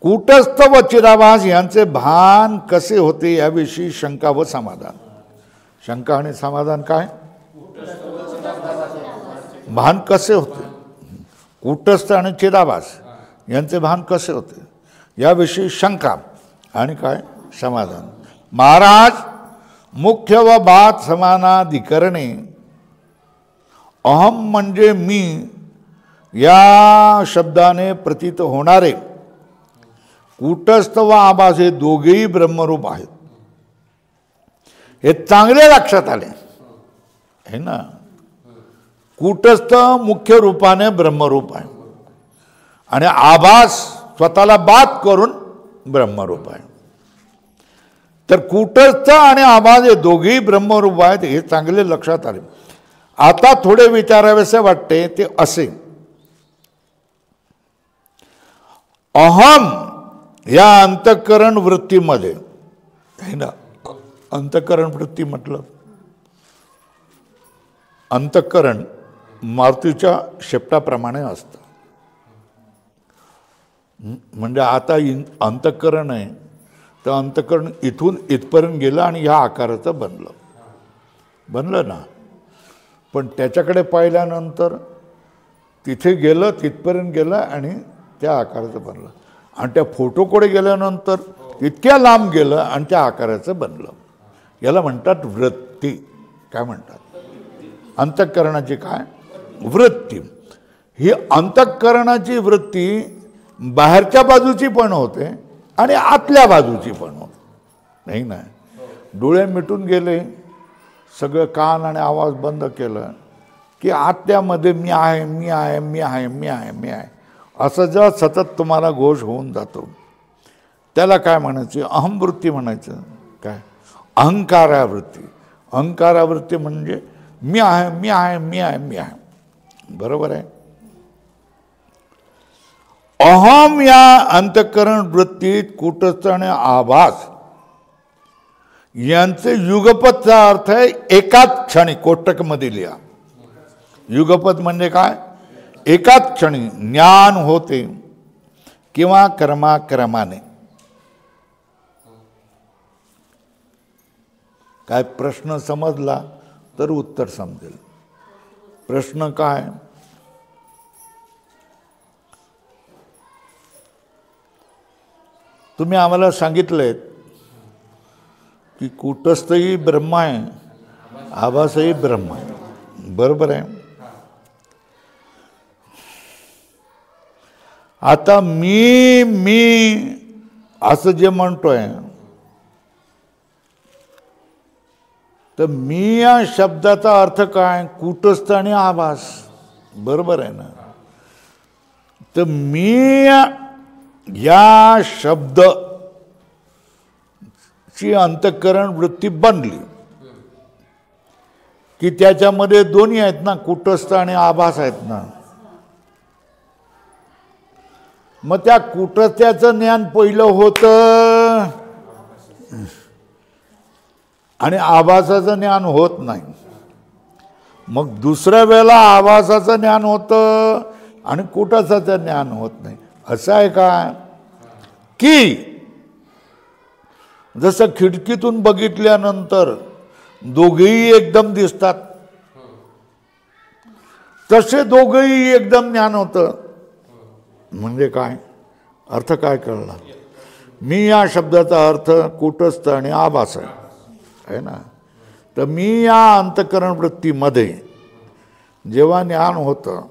कूटस्थ व चिदाभास यांचे भान कसे होते याविषयी शंका व समाधान. शंका आणि समाधान काय? भान कसे होते, कूटस्थ आणि चिदाभास यांचे भान कसे होते याविषयी शंका आणि काय समाधान. महाराज, मुख्य व बात समानाधिकरणे अहम म्हणजे मी या शब्दाने प्रतीत होणारे कूटस्थ व आभास हे दोघेही ब्रह्मरूप आहेत. हे चांगले लक्षात आले है ना. कूटस्थ मुख्य रूपाने ब्रह्मरूप आहे आणि आभास स्वतःला बाद करून ब्रह्मरूप आहे. तर कूटस्थ आणि आभास हे दोघेही ब्रह्मरूप आहेत हे चांगले लक्षात आले. आता थोडे विचारावेसे वाटते ते असे. अहम या अंतःकरण वृत्तीमध्ये है ना. अंतःकरण वृत्ती म्हटलं, अंतःकरण मारुतीच्या शेपटाप्रमाणे असतं. म्हणजे आता अंतःकरण आहे तर अंतःकरण इथून इथपर्यंत गेलं आणि ह्या आकाराचं बनलं ना. पण त्याच्याकडे पाहिल्यानंतर तिथे गेलं, तिथपर्यंत गेलं आणि त्या आकाराचं बनलं. आणि त्या फोटोकडे गेल्यानंतर इतक्या लांब गेलं आणि त्या आकाराचं बनलं. याला म्हणतात वृत्ती. काय म्हणतात? अंतःकरणाची काय वृत्ती. ही अंतःकरणाची वृत्ती बाहेरच्या बाजूची पण होते आणि आतल्या बाजूची पण होते. नाही ना. डोळे मिटून गेले, सगळं कान आणि आवाज बंद केलं की आतल्यामध्ये मी आहे, मी आहे, मी आहे, मी आहे, मी आहे असं जेव्हा सतत तुम्हाला घोष होऊन जातो त्याला काय म्हणायचं? अहमवृत्ती म्हणायचं. काय? अहंकारावृत्ती. अहंकारावृत्ती म्हणजे मी आहे, मी आहे, मी आहे, मी आहे. बरोबर आहे. अहम या अंतःकरण वृत्तीत कूटस्थ आणि आभास यांचे युगपतचा अर्थ आहे एकाच क्षणी. कोष्टकमध्ये लिहा. युगपत म्हणजे काय? एकाच क्षणी ज्ञान होते किंवा कर्माक्रमाने. काय प्रश्न समजला तर उत्तर समजेल. प्रश्न काय? तुम्ही आम्हाला सांगितलंय की कूटस्थही ब्रह्म आहे, आभासही ब्रह्म आहे. बरोबर आहे. आता मी असं जे म्हणतोय तर मी या शब्दाचा अर्थ काय? कूटस्थ आणि आभास. बरोबर आहे ना. तर मी या शब्द ची अंतःकरण वृत्ती बनली की त्याच्यामध्ये दोन्ही आहेत ना, कूटस्थ आणि आभास आहेत ना. मग त्या कूटस्थाचं ज्ञान पहिलं होतं आणि आभासाचं ज्ञान होत नाही. मग दुसऱ्या वेळेला आभासाचं ज्ञान होतं आणि कूटस्थाचं ज्ञान होत नाही. असं आहे का? की जसं खिडकीतून बघितल्यानंतर दोघेही एकदम दिसतात तसे दोघेही एकदम ज्ञान होतं. म्हणजे काय अर्थ? काय कळला? मी या शब्दाचा अर्थ कूटस्थ आणि आभास आहे ना. तर मी या अंतःकरण वृत्तीमध्ये जेव्हा ज्ञान होतं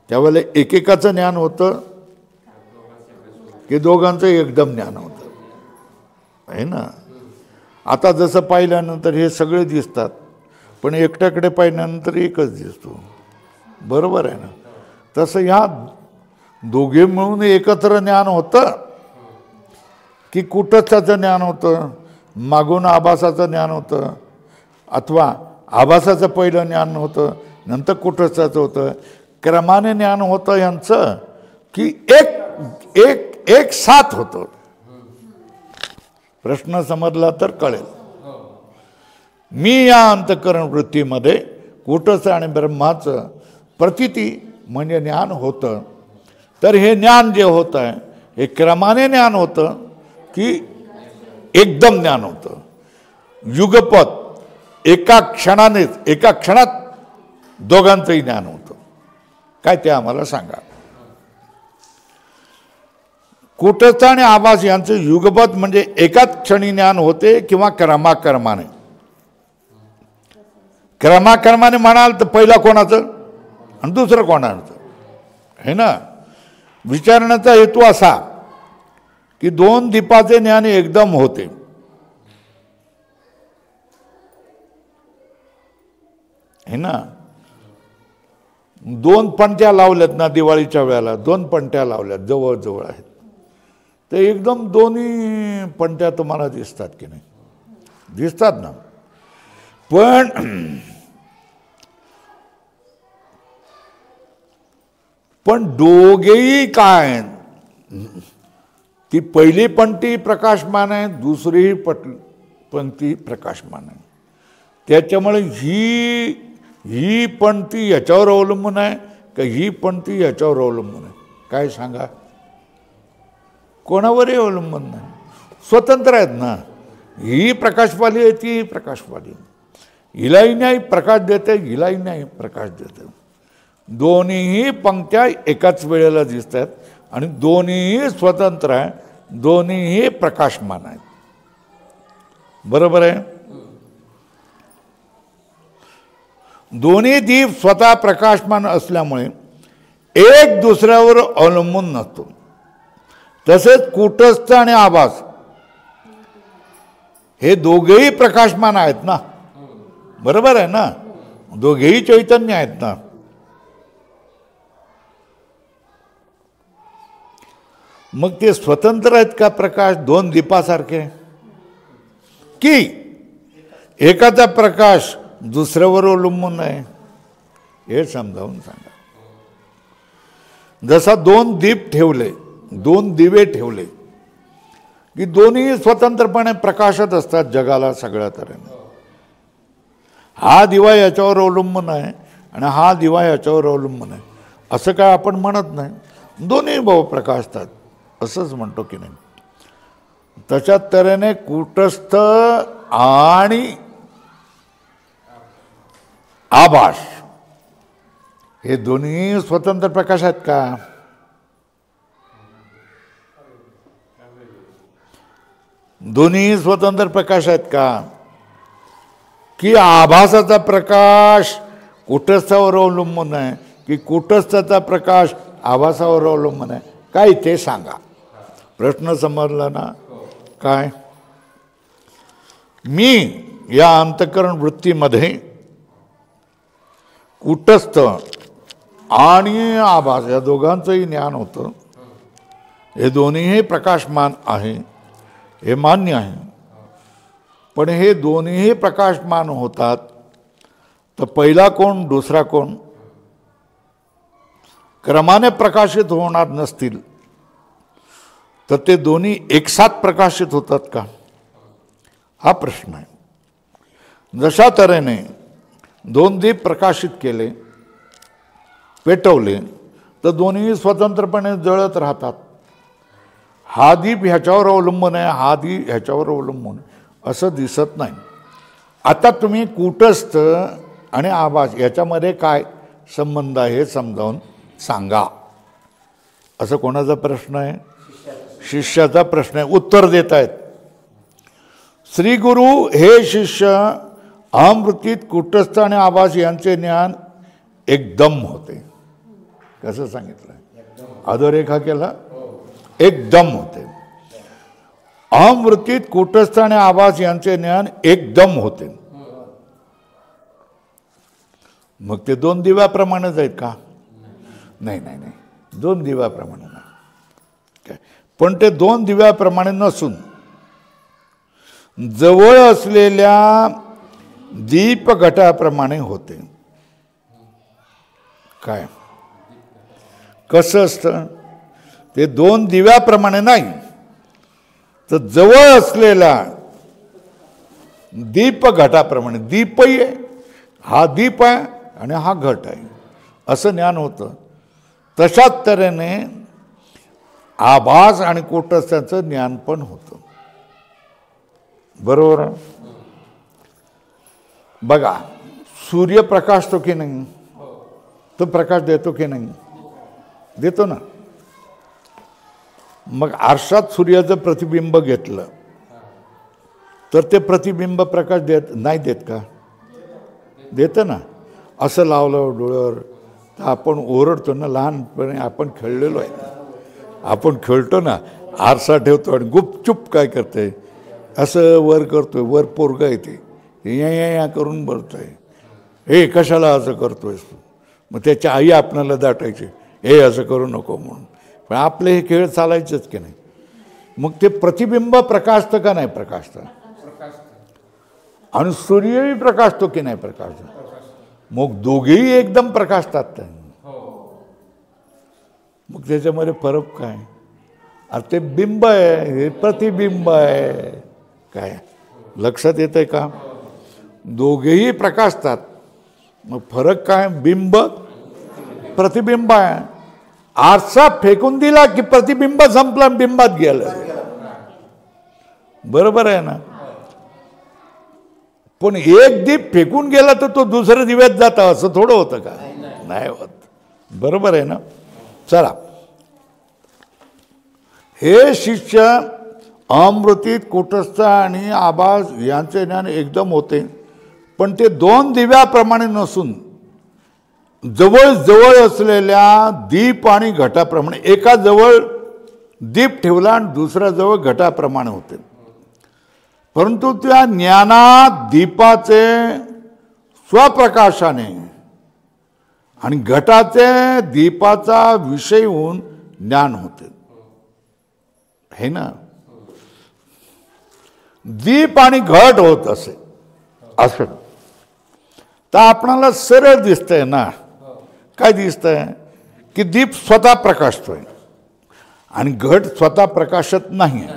त्यावेळेला एकेकाचं ज्ञान होतं की दोघांचं एकदम ज्ञान होतं आहे ना. आता जसं पाहिल्यानंतर हे सगळे दिसतात पण एकट्याकडे पाहिल्यानंतर एकच दिसतो. बरोबर आहे ना. तसं ह्या दोघे मिळून एकत्र ज्ञान होतं की कूटस्थाचं ज्ञान होतं, मागून आभासाचं ज्ञान होतं, अथवा आभासाचं पहिलं ज्ञान होतं नंतर कूटस्थाचं होतं, क्रमाने ज्ञान होतं यांचं की एक एक एक साथ होतं. प्रश्न समजला तर कळेल. मी या अंतःकरण वृत्तीमध्ये कूटस्थ आणि ब्रह्माचं प्रतीती म्हणजे ज्ञान होतं. तर हे ज्ञान जे होतं आहे हे क्रमाने ज्ञान होतं की एकदम ज्ञान होतं? युगपत एका क्षणात दोघांचंही ज्ञान होतं. काय ते आम्हाला सांगा. कूटस्थ आणि आभास यांचं युगपत म्हणजे एकाच क्षणी ज्ञान होते किंवा क्रमाक्रमाने? क्रमाक्रमाने म्हणाल तर पहिला कोणाचं आणि दुसरं कोणाचं है ना. विचारण्याचा हेतू असा की दोन दीपाचे ज्ञान एकदम होते. है ना. दोन पणत्या लावल्यात ना दिवाळीच्या वेळेला, दोन पणत्या लावल्यात जवळजवळ आहेत, तर एकदम दोन्ही पणत्या तुम्हाला दिसतात की नाही? दिसतात ना. पण दोघेही काय, ती पहिली पंक्ती प्रकाशमान आहे, दुसरीही पंक्ती प्रकाशमान आहे. त्याच्यामुळे ही पंक्ती याच्यावर अवलंबून आहे का ही पंक्ती याच्यावर अवलंबून आहे? काय सांगा. कोणावरही अवलंबून नाही, स्वतंत्र आहेत ना. ही प्रकाशवाली आहे, ती प्रकाशवाली. हिलाही नाही प्रकाश देते, हिलाही नाही प्रकाश देते. दोन्हीही पंक्त्या एकाच वेळेला दिसत आहेत आणि दोन्हीही स्वतंत्र आहे, दोन्हीही प्रकाशमान आहेत. बरोबर आहे. दोन्ही दीप स्वतः प्रकाशमान असल्यामुळे एक दुसऱ्यावर अवलंबून नसतो. तसेच कूटस्थ आणि आभास हे दोघेही प्रकाशमान आहेत ना. बरोबर आहे ना. दोघेही चैतन्य आहेत ना. मग ते स्वतंत्र आहेत का प्रकाश दोन दीपासारखे, की एकाचा प्रकाश दुसऱ्यावर अवलंबून आहे? हे समजावून सांगा. जसा दोन दीप ठेवले, दोन दिवे ठेवले की दोन्ही स्वतंत्रपणे प्रकाशत असतात जगाला सगळ्या तऱ्हेने. हा दिवा याच्यावर अवलंबून आहे आणि हा दिवा याच्यावर अवलंबून आहे असं काय आपण म्हणत नाही. दोन्ही भाऊ प्रकाशतात असंच म्हणतो की नाही. तशाच तऱ्हेने कूटस्थ आणि आभास हे दोन्ही स्वतंत्र प्रकाश आहेत का? दोन्ही स्वतंत्र प्रकाश आहेत का? की आभासाचा प्रकाश कूटस्थावर अवलंबून आहे की कूटस्थाचा प्रकाश आभासावर अवलंबून आहे? काय ते सांगा. प्रश्न समजला ना. काय मी या अंतःकरण वृत्तीमध्ये कूटस्थ आणि आभास या दोघांचंही ज्ञान होतं. हे दोन्हीही प्रकाशमान आहे हे मान्य आहे. पण हे दोन्हीही प्रकाशमान होतात तर पहिला कोण दुसरा कोण क्रमाने प्रकाशित होणार नसतील तर ते दोन्ही एकसाथ प्रकाशित होतात का? हा प्रश्न आहे. जशा तऱ्हेने दोन दीप प्रकाशित केले, पेटवले तर दोन्ही स्वतंत्रपणे जळत राहतात. हा दीप ह्याच्यावर अवलंबून आहे, हा दीप ह्याच्यावर अवलंबून आहे असं दिसत नाही. आता तुम्ही कूटस्थ आणि आभास याच्यामध्ये काय संबंध आहे हे समजावून सांगा. असं कोणाचा प्रश्न आहे? शिष्याचा प्रश्न आहे. उत्तर देत आहेत. श्री गुरु हे शिष्य अहमवृत्तीत कूटस्थ आणि आभास यांचे ज्ञान एकदम होते. कसं सांगितलं? अधोरेखा केला. एकदम होते. अहमवृत्तीत कूटस्थ आणि आभास यांचे ज्ञान एकदम होते. मग ते दोन दिव्याप्रमाणेच आहेत का? नाही नाही नाही, दोन दिव्याप्रमाणे नाही. पण ते दोन दिव्याप्रमाणे नसून जवळ असलेल्या दीपघटाप्रमाणे होते. काय कसं असतं? ते दोन दिव्याप्रमाणे नाही तर जवळ असलेल्या दीपघटाप्रमाणे. दीपही आहे, हा दीप आहे आणि हा घट आहे असं ज्ञान होतं. तशाच तऱ्हेने आभास आणि कूटस्थाचं ज्ञान पण होतं. बरोबर आहे. बघा, सूर्य प्रकाशतो की नाही? तो प्रकाश देतो की नाही? देतो ना. मग आरशात सूर्याचं प्रतिबिंब घेतलं तर ते प्रतिबिंब प्रकाश नाही देत का? देतं ना. असं लावलं डोळ्यावर तर आपण ओरडतो ना. लहानपणी आपण खेळलेलो आहे ना, आपण खेळतो ना, आरसा ठेवतो आणि गुपचूप काय करतंय, असं वर करतोय, वर पोरगा येते या करून बोलतोय, हे कशाला असं करतोयस तू? मग त्याची आई आपणाला दाटायची, हे असं करू नको म्हणून. पण आपले हे खेळ चालायचेच की नाही. मग ते प्रतिबिंब प्रकाशतं का नाही प्रकाशतं? आणि सूर्यही प्रकाशतो की नाही प्रकाशतो? मग दोघेही एकदम प्रकाशतात. मग त्याच्यामध्ये फरक काय? अरे ते बिंब आहे, हे प्रतिबिंब आहे. काय लक्षात येतंय का? दोघेही प्रकाशतात. मग फरक काय? बिंब प्रतिबिंब आहे. आरसा फेकून दिला की प्रतिबिंब संपलं, बिंबात गेलं. बरोबर आहे ना? पण एक दीप फेकून गेला तर तो दुसऱ्या दिव्यात जाता, असं थोडं होतं का? नाही होत. बरोबर आहे ना? चला, हे शिष्य अमृतीत, कूटस्थ आणि आभास यांचे ज्ञान एकदम होते. पण ते दोन दिव्याप्रमाणे नसून जवळ जवळ असलेल्या दीप आणि घटाप्रमाणे, एका जवळ दीप ठेवला आणि दुसऱ्या जवळ घटाप्रमाणे होते. परंतु त्या ज्ञानात दीपाचे स्वप्रकाशाने आणि घटाचे दीपाचा विषय होऊन ज्ञान होते. हे ना, दीप आणि घट होत असे असं तर आपणाला सरळ दिसतंय ना. काय दिसतंय? की दीप स्वतः प्रकाशतोय आणि घट स्वतः प्रकाशत नाही.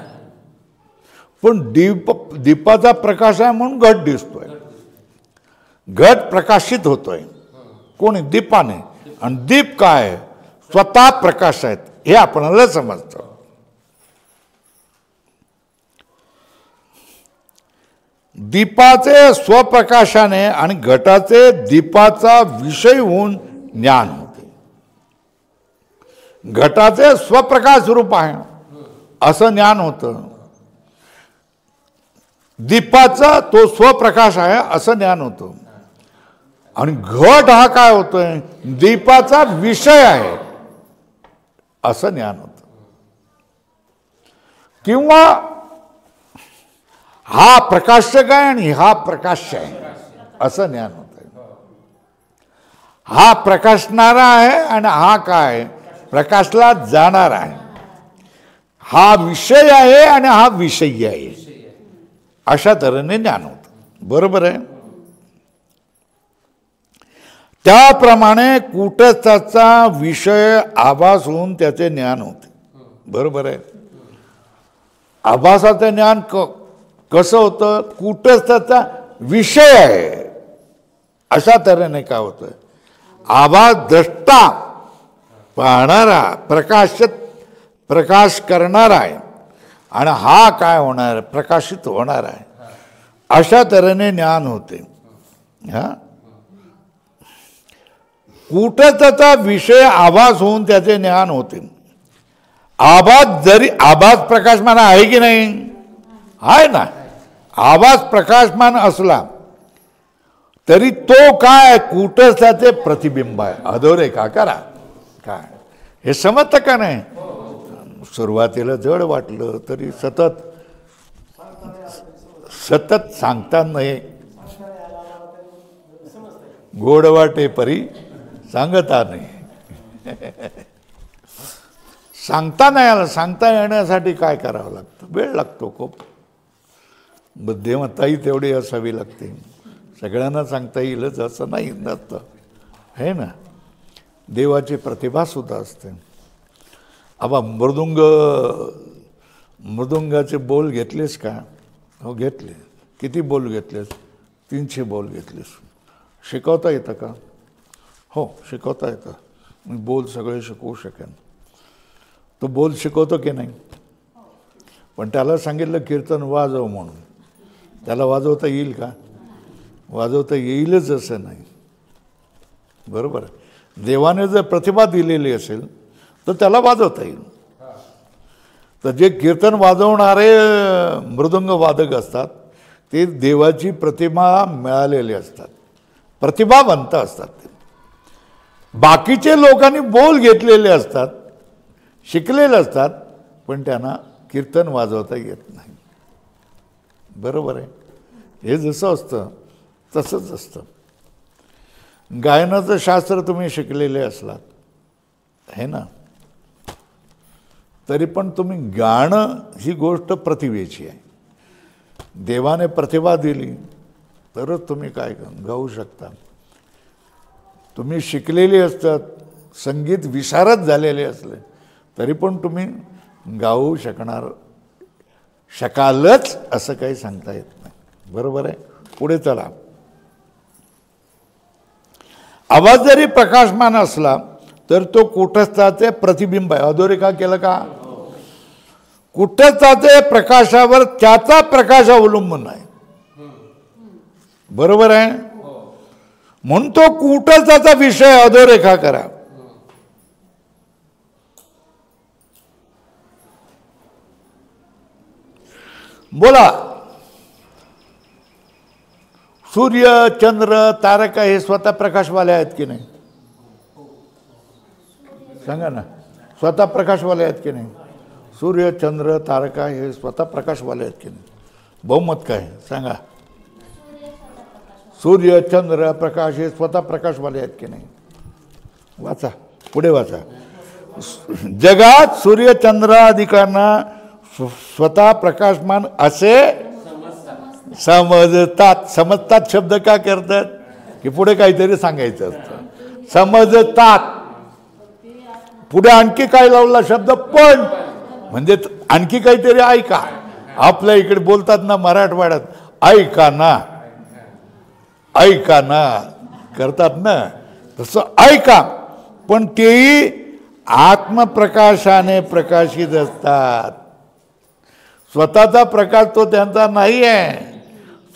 पण दीपाचा प्रकाश आहे म्हणून घट दिसतोय. घट प्रकाशित होतोय कोणी? दीपाने. आणि दीप काय? स्वतः प्रकाश आहेत, हे आपल्याला समजतं. दीपाचे स्वप्रकाशाने आणि घटाचे दीपाचा विषय होऊन ज्ञान होते. घटाचे स्वप्रकाश रूप आहे असं ज्ञान होतं. दीपाचा तो स्वप्रकाश आहे असं ज्ञान होतं. आणि घट हा काय होतोय? दीपाचा विषय आहे असं ज्ञान होतं. किंवा हा प्रकाशक आहे आणि हा प्रकाश्य आहे असं ज्ञान होतं. हा प्रकाशणारा आहे आणि हा काय? प्रकाशला जाणार आहे. हा विषय आहे आणि हा विषयी आहे, अशा तऱ्हेने ज्ञान होतं. बरोबर आहे. त्याप्रमाणे कूटस्थाचा विषय आभास होऊन त्याचे ज्ञान होते. बरोबर आहे. आभासाचं ज्ञान कसं होतं? कूटस्थाचा विषय आहे अशा तऱ्हेने काय होतं? आभास द्रष्टा, पाहणारा, प्रकाश करणारा आहे आणि हा काय होणार? प्रकाशित होणार आहे. अशा तऱ्हेने ज्ञान होते. हा, कूटस्थाचा विषय आभास होऊन त्याचे ज्ञान होते. आभास जरी आभास प्रकाशमान आहे की नाही? आहे ना. आभास प्रकाशमान असला तरी तो काय? कूटस्थाचे प्रतिबिंब आहे. अधोरेखा करा. काय हे समजतं का नाही? सुरुवातीला जड वाटलं तरी सतत सांगता नाही. गोड वाटे परी सांगता नाही. सांगता नाही आलं. सांगता येण्यासाठी काय करावं लागतं? वेळ लागतो खूप. बुद्धिमत्ताही तेवढी असावी लागते. सगळ्यांना सांगता येईलच असं नाही नसतं, हे ना. देवाची प्रतिभा सुद्धा असते. आबा मृदुंगाचे बोल घेतलेस का? हो घेतले. किती बोल घेतलेस? 300 बोल घेतलेस. शिकवता येतं का? हो शिकवता येतं. मी बोल सगळे शिकवू शकेन. तो बोल शिकवतो की नाही? पण त्याला सांगितलं कीर्तन वाजव म्हणून, त्याला वाजवता येईल का? वाजवता येईलच असं नाही, बरोबर आहे. देवाने जर प्रतिभा दिलेली असेल तर त्याला वाजवता येईल. तर जे कीर्तन वाजवणारे मृदंग वादक असतात ते देवाची प्रतिभा मिळालेले असतात, प्रतिभावंत असतात. ते बाकीचे लोकांनी बोल घेतलेले असतात, शिकलेले असतात, पण त्यांना कीर्तन वाजवता येत नाही, बरोबर आहे. हे जसं असतं तसंच असतं. गायनाचं शास्त्र तुम्ही शिकलेले असलात है ना, तरी पण तुम्ही गाणं ही गोष्ट प्रतिभेची आहे. देवाने प्रतिभा दिली तरच तुम्ही काय गाऊ शकता. तुम्ही शिकलेले असतात, संगीत विशारद झालेले असले तरी पण तुम्ही गाऊ शकालच असं काही सांगता येत नाही, बरोबर आहे. पुढे चला. आवाज जरी प्रकाशमान असला तर तो कुटस्थाचे प्रतिबिंब आहे. अधोरेखा केलं का? कुटस्थाचे प्रकाशावर त्याचा प्रकाश अवलंबून आहे, बरोबर आहे. म्हणून तो कुटस्थाचा विषय अधोरेखा करा. बोला. सूर्य चंद्र तारका हे स्वतः प्रकाशवाले आहेत की नाही? सांगा ना, स्वतः प्रकाशवाले आहेत की नाही? सूर्य चंद्र तारका हे स्वतः प्रकाशवाले आहेत की नाही? बहुमत काय सांगा? सूर्य चंद्र प्रकाश हे स्वतः प्रकाशवाले आहेत की नाही? वाचा, पुढे वाचा. जगात सूर्य चंद्रादिकांना स्वतः प्रकाशमान असे समजतात. समजतात शब्द का करतात की पुढे काहीतरी सांगायचं असतं. समजतात. पुढे आणखी काय लावला शब्द? पण. म्हणजे आणखी काहीतरी ऐका. आपल्या इकडे बोलतात ना मराठवाड्यात, ऐका ना, ऐका ना करतात ना, तसं ऐका. पण तेही आत्मप्रकाशाने प्रकाशित असतात. स्वतःचा प्रकाश तो त्यांचा नाही आहे.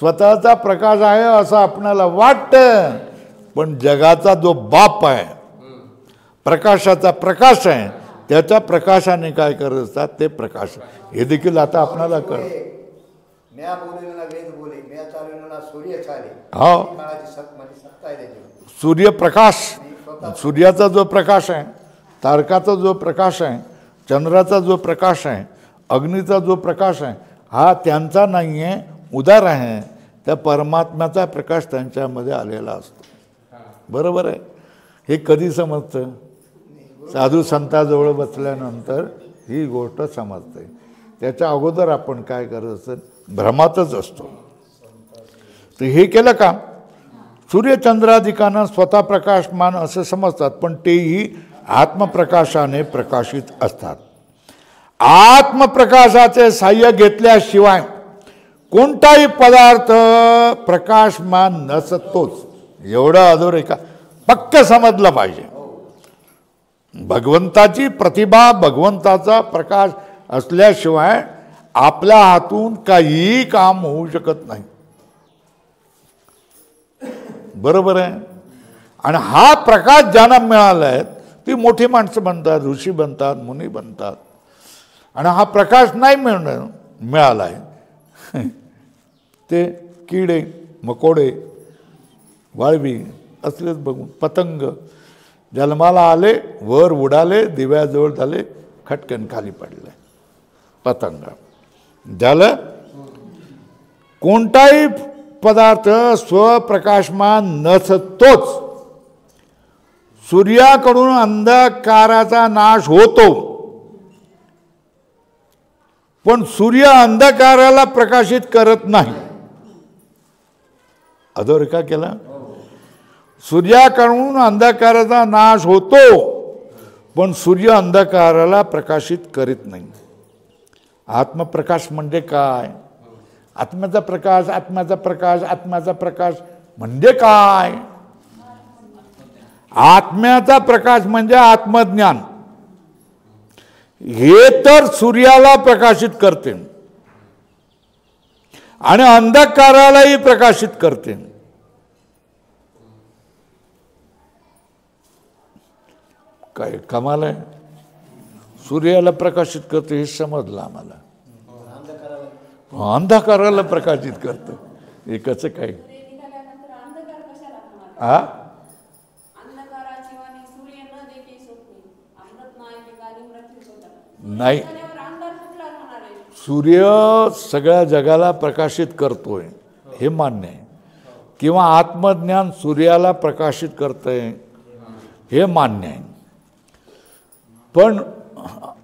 स्वतःचा प्रकाश आहे असं आपणाला वाटतं, पण जगाचा जो बाप आहे, प्रकाशाचा प्रकाश आहे, त्याच्या प्रकाशाने काय करत असतात ते प्रकाश. हे देखील आता आपणाला कळतं. हो, सूर्यप्रकाश, सूर्याचा जो प्रकाश आहे, तारकाचा जो प्रकाश आहे, चंद्राचा जो प्रकाश आहे, अग्नीचा जो प्रकाश आहे, हा त्यांचा नाही आहे, उदार आहे. त्या परमात्म्याचा प्रकाश त्यांच्यामध्ये आलेला असतो, बरोबर आहे. हे कधी समजतं? साधू संताजवळ बसल्यानंतर ही गोष्ट समजते. त्याच्या अगोदर आपण काय करत असतो? भ्रमातच असतो. तर हे केलं का? सूर्यचंद्रादिकांना स्वतः प्रकाशमान असं समजतात, पण तेही आत्मप्रकाशाने प्रकाशित असतात. आत्मप्रकाशाचे साह्य घेतल्याशिवाय कोणताही पदार्थ प्रकाशमान नसतोच. एवढा अधोरेखा पक्क समजला पाहिजे. भगवंताची प्रतिभा, भगवंताचा प्रकाश असल्याशिवाय आपल्या हातून काहीही काम होऊ शकत नाही, बरोबर आहे. आणि हा प्रकाश ज्यांना मिळाला आहे ती मोठी माणसं बनतात, ऋषी बनतात, मुनी बनतात. आणि हा प्रकाश नाही मिळाला आहे ते किडे मकोडे वाळवी असलेच बघून, पतंग जन्माला आले, वर उडाले, दिव्याजवळ झाले, खटकन खाली पडले पतंग झालं. कोणताही पदार्थ स्वप्रकाशमान नसतोच. सूर्याकडून अंधकाराचा नाश होतो, पण सूर्य अंधकाराला प्रकाशित करत नाही. अधोरेखा केला. सूर्याकडून अंधकाराचा नाश होतो, पण सूर्य अंधकाराला प्रकाशित करीत नाही. आत्मप्रकाश म्हणजे काय? आत्म्याचा प्रकाश, आत्म्याचा प्रकाश, आत्म्याचा प्रकाश म्हणजे काय? आत्म्याचा प्रकाश म्हणजे आत्मज्ञान. हे तर सूर्याला प्रकाशित करते आणि अंधकारालाही प्रकाशित करते. काय कमाल आहे. सूर्याला प्रकाशित करते हे समजलं आम्हाला, अंधकाराला प्रकाशित करतं हे कसं काय. हा नाही, सूर्य सगळ्या जगाला प्रकाशित करतोय हे मान्य आहे, किंवा आत्मज्ञान सूर्याला प्रकाशित करतंय हे मान्य आहे. पण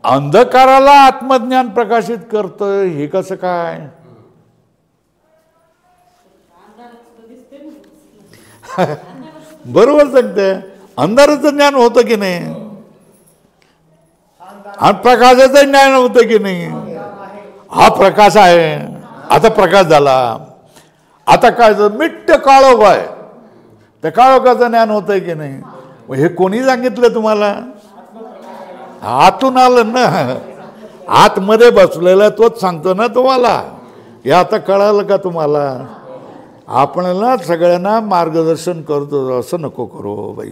अंधकाराला आत्मज्ञान प्रकाशित करतंय हे कसं काय. बरोबर सांगते. अंधाराचं ज्ञान होतं की नाही आणि प्रकाशाचं ज्ञान होतं की नाही. हा प्रकाश आहे, आता प्रकाश झाला. आता काय मिट्ट काळोख आहे, त्या काळोखाचं ज्ञान होतंय की नाही. हे कोणी सांगितलं तुम्हाला. आतून आलं ना, आतमध्ये बसलेला तोच सांगतो ना तुम्हाला. हे आता कळालं का तुम्हाला. आपल्याला सगळ्यांना मार्गदर्शन करतो, असं नको करू बाई,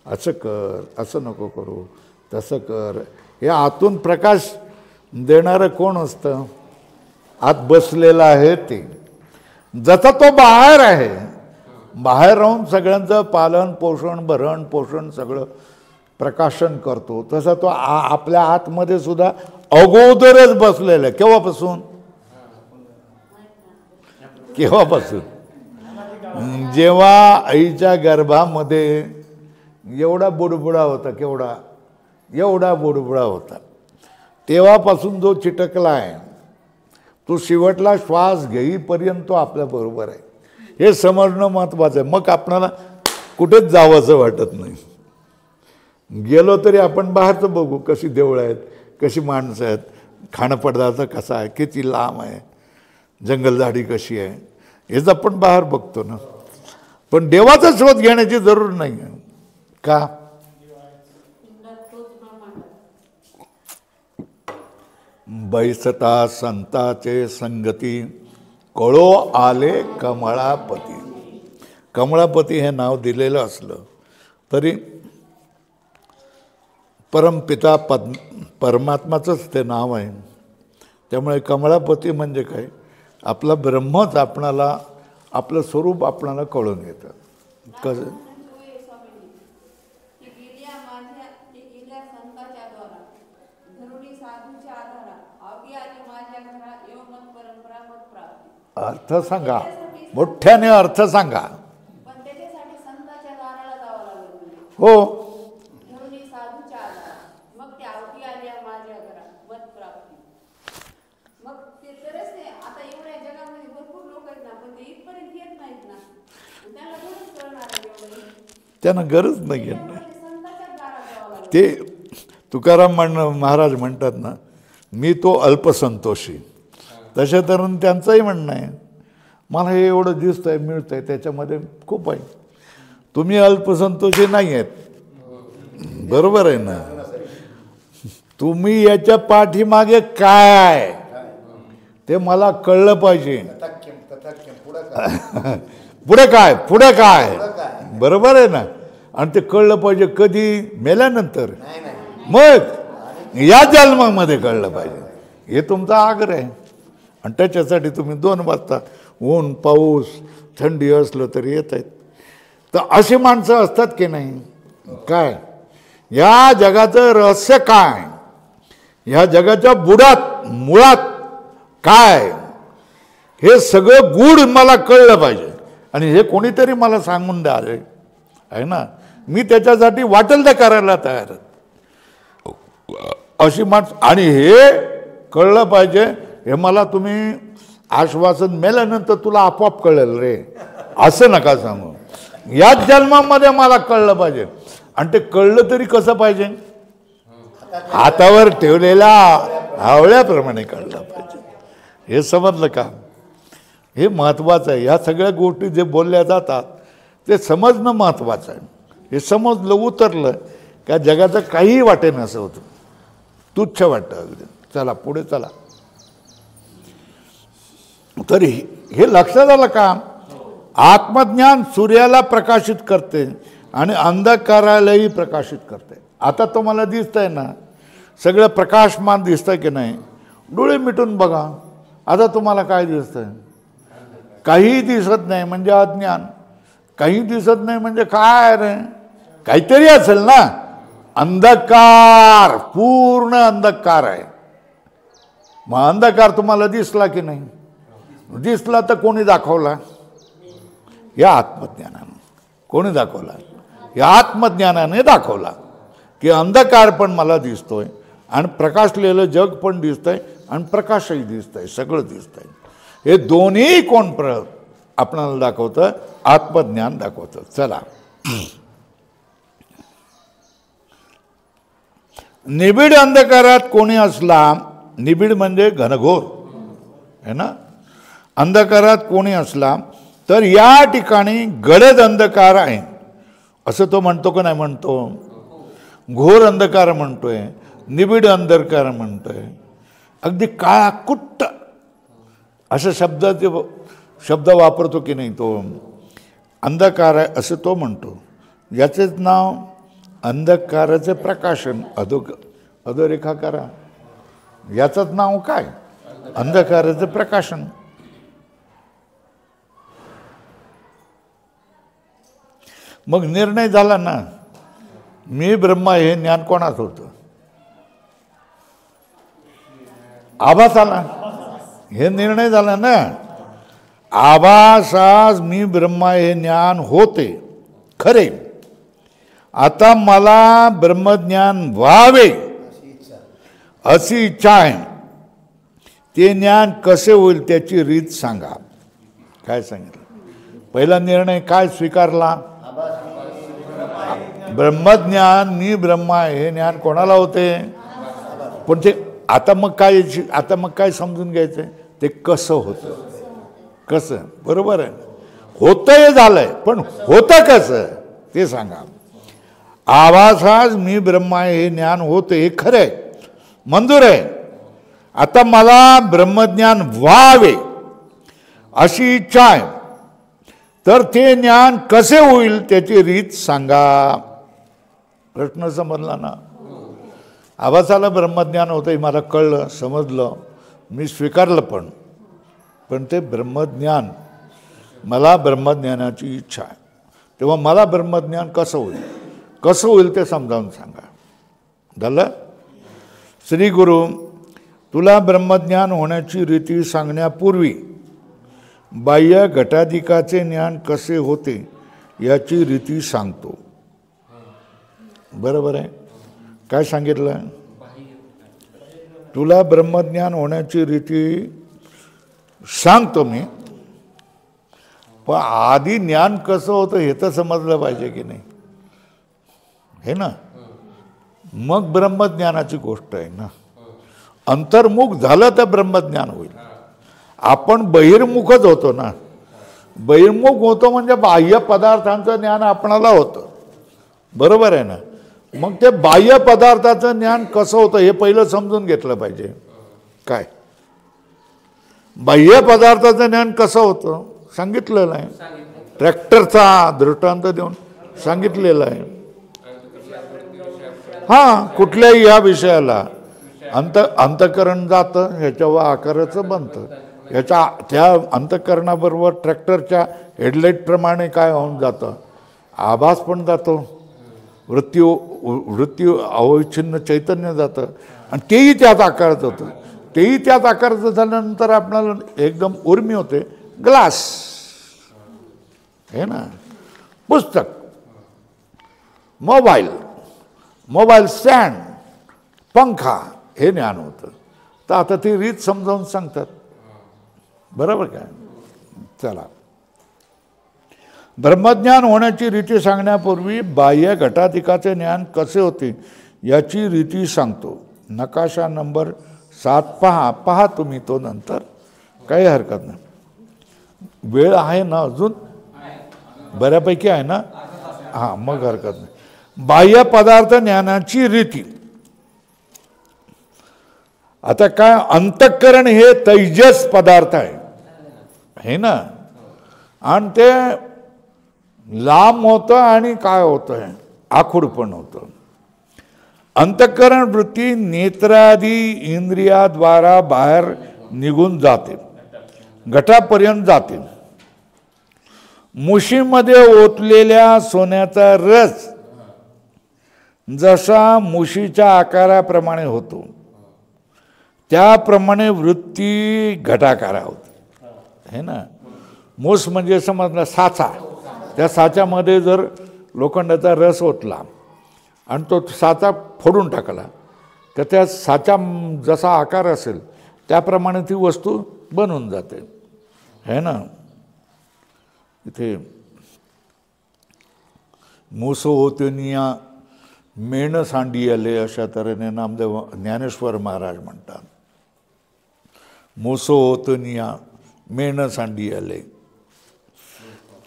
असं कर, असं नको करू, तसं कर. हे आतून प्रकाश देणारं कोण असतं. आत बसलेला आहे ते. जसा तो बाहेर आहे, बाहेर राहून सगळ्यांचं पालन पोषण भरण पोषण सगळं प्रकाशन करतो, तसा तो आपल्या आतमध्ये सुद्धा अगोदरच बसलेला आहे. केव्हापासून केव्हापासून. जेव्हा आईच्या गर्भामध्ये एवढा बुडबुडा होता, केवढा एवढा बुडबुडा होता, तेव्हापासून जो चिटकला आहे तो शेवटला श्वास घेईपर्यंत तो आपल्याबरोबर आहे. हे समजणं महत्त्वाचं आहे. मग आपणाला कुठेच जावंसं वाटत नाही. गेलो तरी आपण बाहेरचं बघू, कशी देवळं आहेत, कशी माणसं आहेत, खाणं पदार्थ कसा आहे, किती लांब आहे, जंगलझाडी कशी आहे, हेच आपण बाहेर बघतो ना. पण देवाचा शोध घेण्याची जरूर नाही आहे. का. बैसता संताचे संगती कळो आले कमळापती. कमळापती हे नाव दिलेलं असलं तरी परमपिता परमात्माचंच ते नाव आहे. त्यामुळे कमळापती म्हणजे काय, आपला ब्रह्मच आपणाला, आपलं स्वरूप आपणाला कळून येतं. कसं अर्थ सांगा, मोठ्याने अर्थ सांगा. हो, त्यांना गरज नाही आहे. ते तुकाराम महाराज म्हणतात ना, मी तो अल्पसंतोषी. तशा तरुण त्यांचंही म्हणणं आहे, मला हे एवढं दिसतंय मिळतंय त्याच्यामध्ये खूप आहे. तुम्ही अल्पसंतोषी नाही आहेत, बरोबर आहे ना. तुम्ही याच्या पाठीमागे काय आहे ते मला कळलं पाहिजे. पुढे काय, पुढे काय, बरोबर आहे ना. आणि ते कळलं पाहिजे कधी, मेल्यानंतर. मग या जन्मामध्ये कळलं पाहिजे. हे तुमचा आग्रह आहे. आणि त्याच्यासाठी तुम्ही 2 वाजता ऊन पाऊस थंडी असलं तरी येत आहेत. तर अशी माणसं असतात की नाही. काय या जगाचं रहस्य काय, ह्या जगाच्या बुडात मुळात काय, हे सगळं गूढ मला कळलं पाहिजे. आणि हे कोणीतरी मला सांगून द्यावे आहे ना. मी त्याच्यासाठी वाटेल ते करायला तयार आहे अशी माणसं. आणि हे कळलं पाहिजे, हे मला तुम्ही आश्वासन मेल्यानंतर तुला आपोआप कळेल रे असं नका सांगू. याच जन्मामध्ये मला कळलं पाहिजे. आणि ते कळलं तरी कसं पाहिजे, हातावर ठेवलेल्या आवळ्याप्रमाणे कळलं पाहिजे. हे समजलं का. हे महत्त्वाचं आहे. ह्या सगळ्या गोष्टी जे बोलल्या जातात ते समजणं महत्त्वाचं आहे. हे समजलं उतरलं का जगाचं काहीही वाटेन असं होतं. तुच्छ वाटतं अगदी. चला पुढे चला. तरी हे लक्षात आलं का? आत्मज्ञान सूर्याला प्रकाशित करते आणि अंधकारालाही प्रकाशित करते. आता तुम्हाला दिसतंय ना, सगळं प्रकाशमान दिसतंय की नाही? डोळे मिटून बघा. आता तुम्हाला काय दिसतंय? काही दिसत नाही म्हणजे अज्ञान. काही दिसत नाही म्हणजे काय रे? काहीतरी असेल ना. अंधकार, पूर्ण अंधकार आहे. मग अंधकार तुम्हाला दिसला की नाही? दिसला तर कोणी दाखवला? या आत्मज्ञानाने. कोणी दाखवला? या आत्मज्ञानाने दाखवला की अंधकार पण मला दिसतोय आणि प्रकाशलेलं जग पण दिसतंय आणि प्रकाशही दिसतंय, सगळं दिसतंय. हे दोन्ही कोण आपणाला दाखवतं? आत्मज्ञान दाखवतं. चला, निबिड अंधकारात कोणी असला, निबिड म्हणजे घनघोर है ना, अंधकारात कोणी असला तर या ठिकाणी गडद अंधकार आहे असं तो म्हणतो का नाही म्हणतो? घोर अंधकार म्हणतोय, निबिड अंधकार म्हणतोय, अगदी काळाकुट्ट अशा शब्द वापरतो की नाही तो? अंधकार आहे असं तो म्हणतो. याचेच नाव अंधकाराचे प्रकाशन. अधोरेखा करा. याचंच नाव काय? अंधकाराचे प्रकाशन. मग निर्णय झाला ना, मी ब्रह्मा हे ज्ञान कोणाच होतं? आभास आला, हे निर्णय झाला ना. आभासास मी ब्रह्मा हे ज्ञान होते खरे. आता मला ब्रह्मज्ञान व्हावे अशी इच्छा आहे. ते ज्ञान कसे होईल त्याची रीत सांगा. काय सांगितलं? पहिला निर्णय काय स्वीकारला? ब्रह्मज्ञान, मी ब्रह्मा हे ज्ञान कोणाला होते? पण ते आता मग काय समजून घ्यायचं? ते कसं होतं? कसं? बरोबर आहे, होतं हे झालंय, पण होतं कसं ते सांगा. आभासास मी ब्रह्मा हे ज्ञान होते हे खरं आहे, मंजूर आहे. आता मला ब्रह्मज्ञान व्हावे अशी इच्छा आहे. तर ते ज्ञान कसे होईल त्याची रीत सांगा. प्रश्न समजला ना? आभासाला ब्रह्मज्ञान होतं, मला कळलं, समजलं, मी स्वीकारलं. पण ते ब्रह्मज्ञान, मला ब्रह्मज्ञानाची इच्छा आहे. तेव्हा मला ब्रह्मज्ञान कसं होईल ते समजावून सांगा. झालं? श्री गुरु, तुला ब्रह्मज्ञान होण्याची रीती सांगण्यापूर्वी बाह्य घटाधिकाचे ज्ञान कसे होते याची रीती सांगतो. बरोबर आहे? काय सांगितलं? तुला ब्रह्मज्ञान होण्याची रीती सांगतो मी, पण आधी ज्ञान कसं होतं हे तर समजलं पाहिजे की नाही? हे ना, मग ब्रह्मज्ञानाची गोष्ट आहे ना. अंतर्मुख झालं तर ब्रह्मज्ञान होईल. आपण बहिर्मुखच होतो ना. बहिर्मुख होतो म्हणजे बाह्य पदार्थांचं ज्ञान आपणाला होतं. बरोबर आहे ना? मग ते बाह्य पदार्थाचं ज्ञान कसं होतं हे पहिलं समजून घेतलं पाहिजे. काय बाह्य पदार्थाचं ज्ञान कसं होतं सांगितलेलं आहे. ट्रॅक्टरचा दृष्टांत देऊन सांगितलेलं आहे. हां, कुठल्याही या विषयाला अंतःकरण जातं, ह्याच्यावर आकाराचं बनतं. त्या अंतःकरणाबरोबर ट्रॅक्टरच्या हेडलाईटप्रमाणे काय होऊन जातं? आभास पण जातो, वृत्ती अवच्छिन्न चैतन्य जातं आणि तेही त्याच आकाराचं होतं. तेही त्याच आकाराचं झाल्यानंतर आपल्याला एकदम उर्मी होते. ग्लास हे ना, पुस्तक, मोबाईल स्टँड, पंखा हे ज्ञान होतं. तर आता ती रीत समजावून सांगतात. बरोबर काय? चला, ब्रह्मज्ञान होण्याची रीती सांगण्यापूर्वी बाह्य घटाधिकाचे ज्ञान कसे होते याची रीती सांगतो. नकाशा नंबर 7 पहा तुम्ही तो नंतर, काही हरकत नाही. वेळ आहे ना अजून? बऱ्यापैकी आहे ना? हां, मग हरकत नाही. बाह्य पदार्थ ज्ञानाची रीती. आता काय अंतःकरण हे तेजस पदार्थ आहे ना, आणि ते लांब होतं आणि काय होतं आखूड पण होतं. अंतःकरण वृत्ती नेत्रादी इंद्रियाद्वारा बाहेर निघून जाते, घटापर्यंत जाते. मुशीमध्ये ओतलेल्या सोन्याचा रस जसा मुशीच्या आकाराप्रमाणे होतो त्याप्रमाणे वृत्ती घटाकारा होते, है ना. मूस म्हणजे समजला साचा, त्या साच्यामध्ये जर लोखंडाचा रस ओतला आणि तो साचा फोडून टाकला तर त्या साचा जसा आकार असेल त्याप्रमाणे ती वस्तू बनून जाते, है ना. इथे मूस ओतनिया मेण सांडियले अशा तऱ्हेने नामदेव ज्ञानेश्वर महाराज म्हणतात. मूस ओतनिया मेण सांडियले.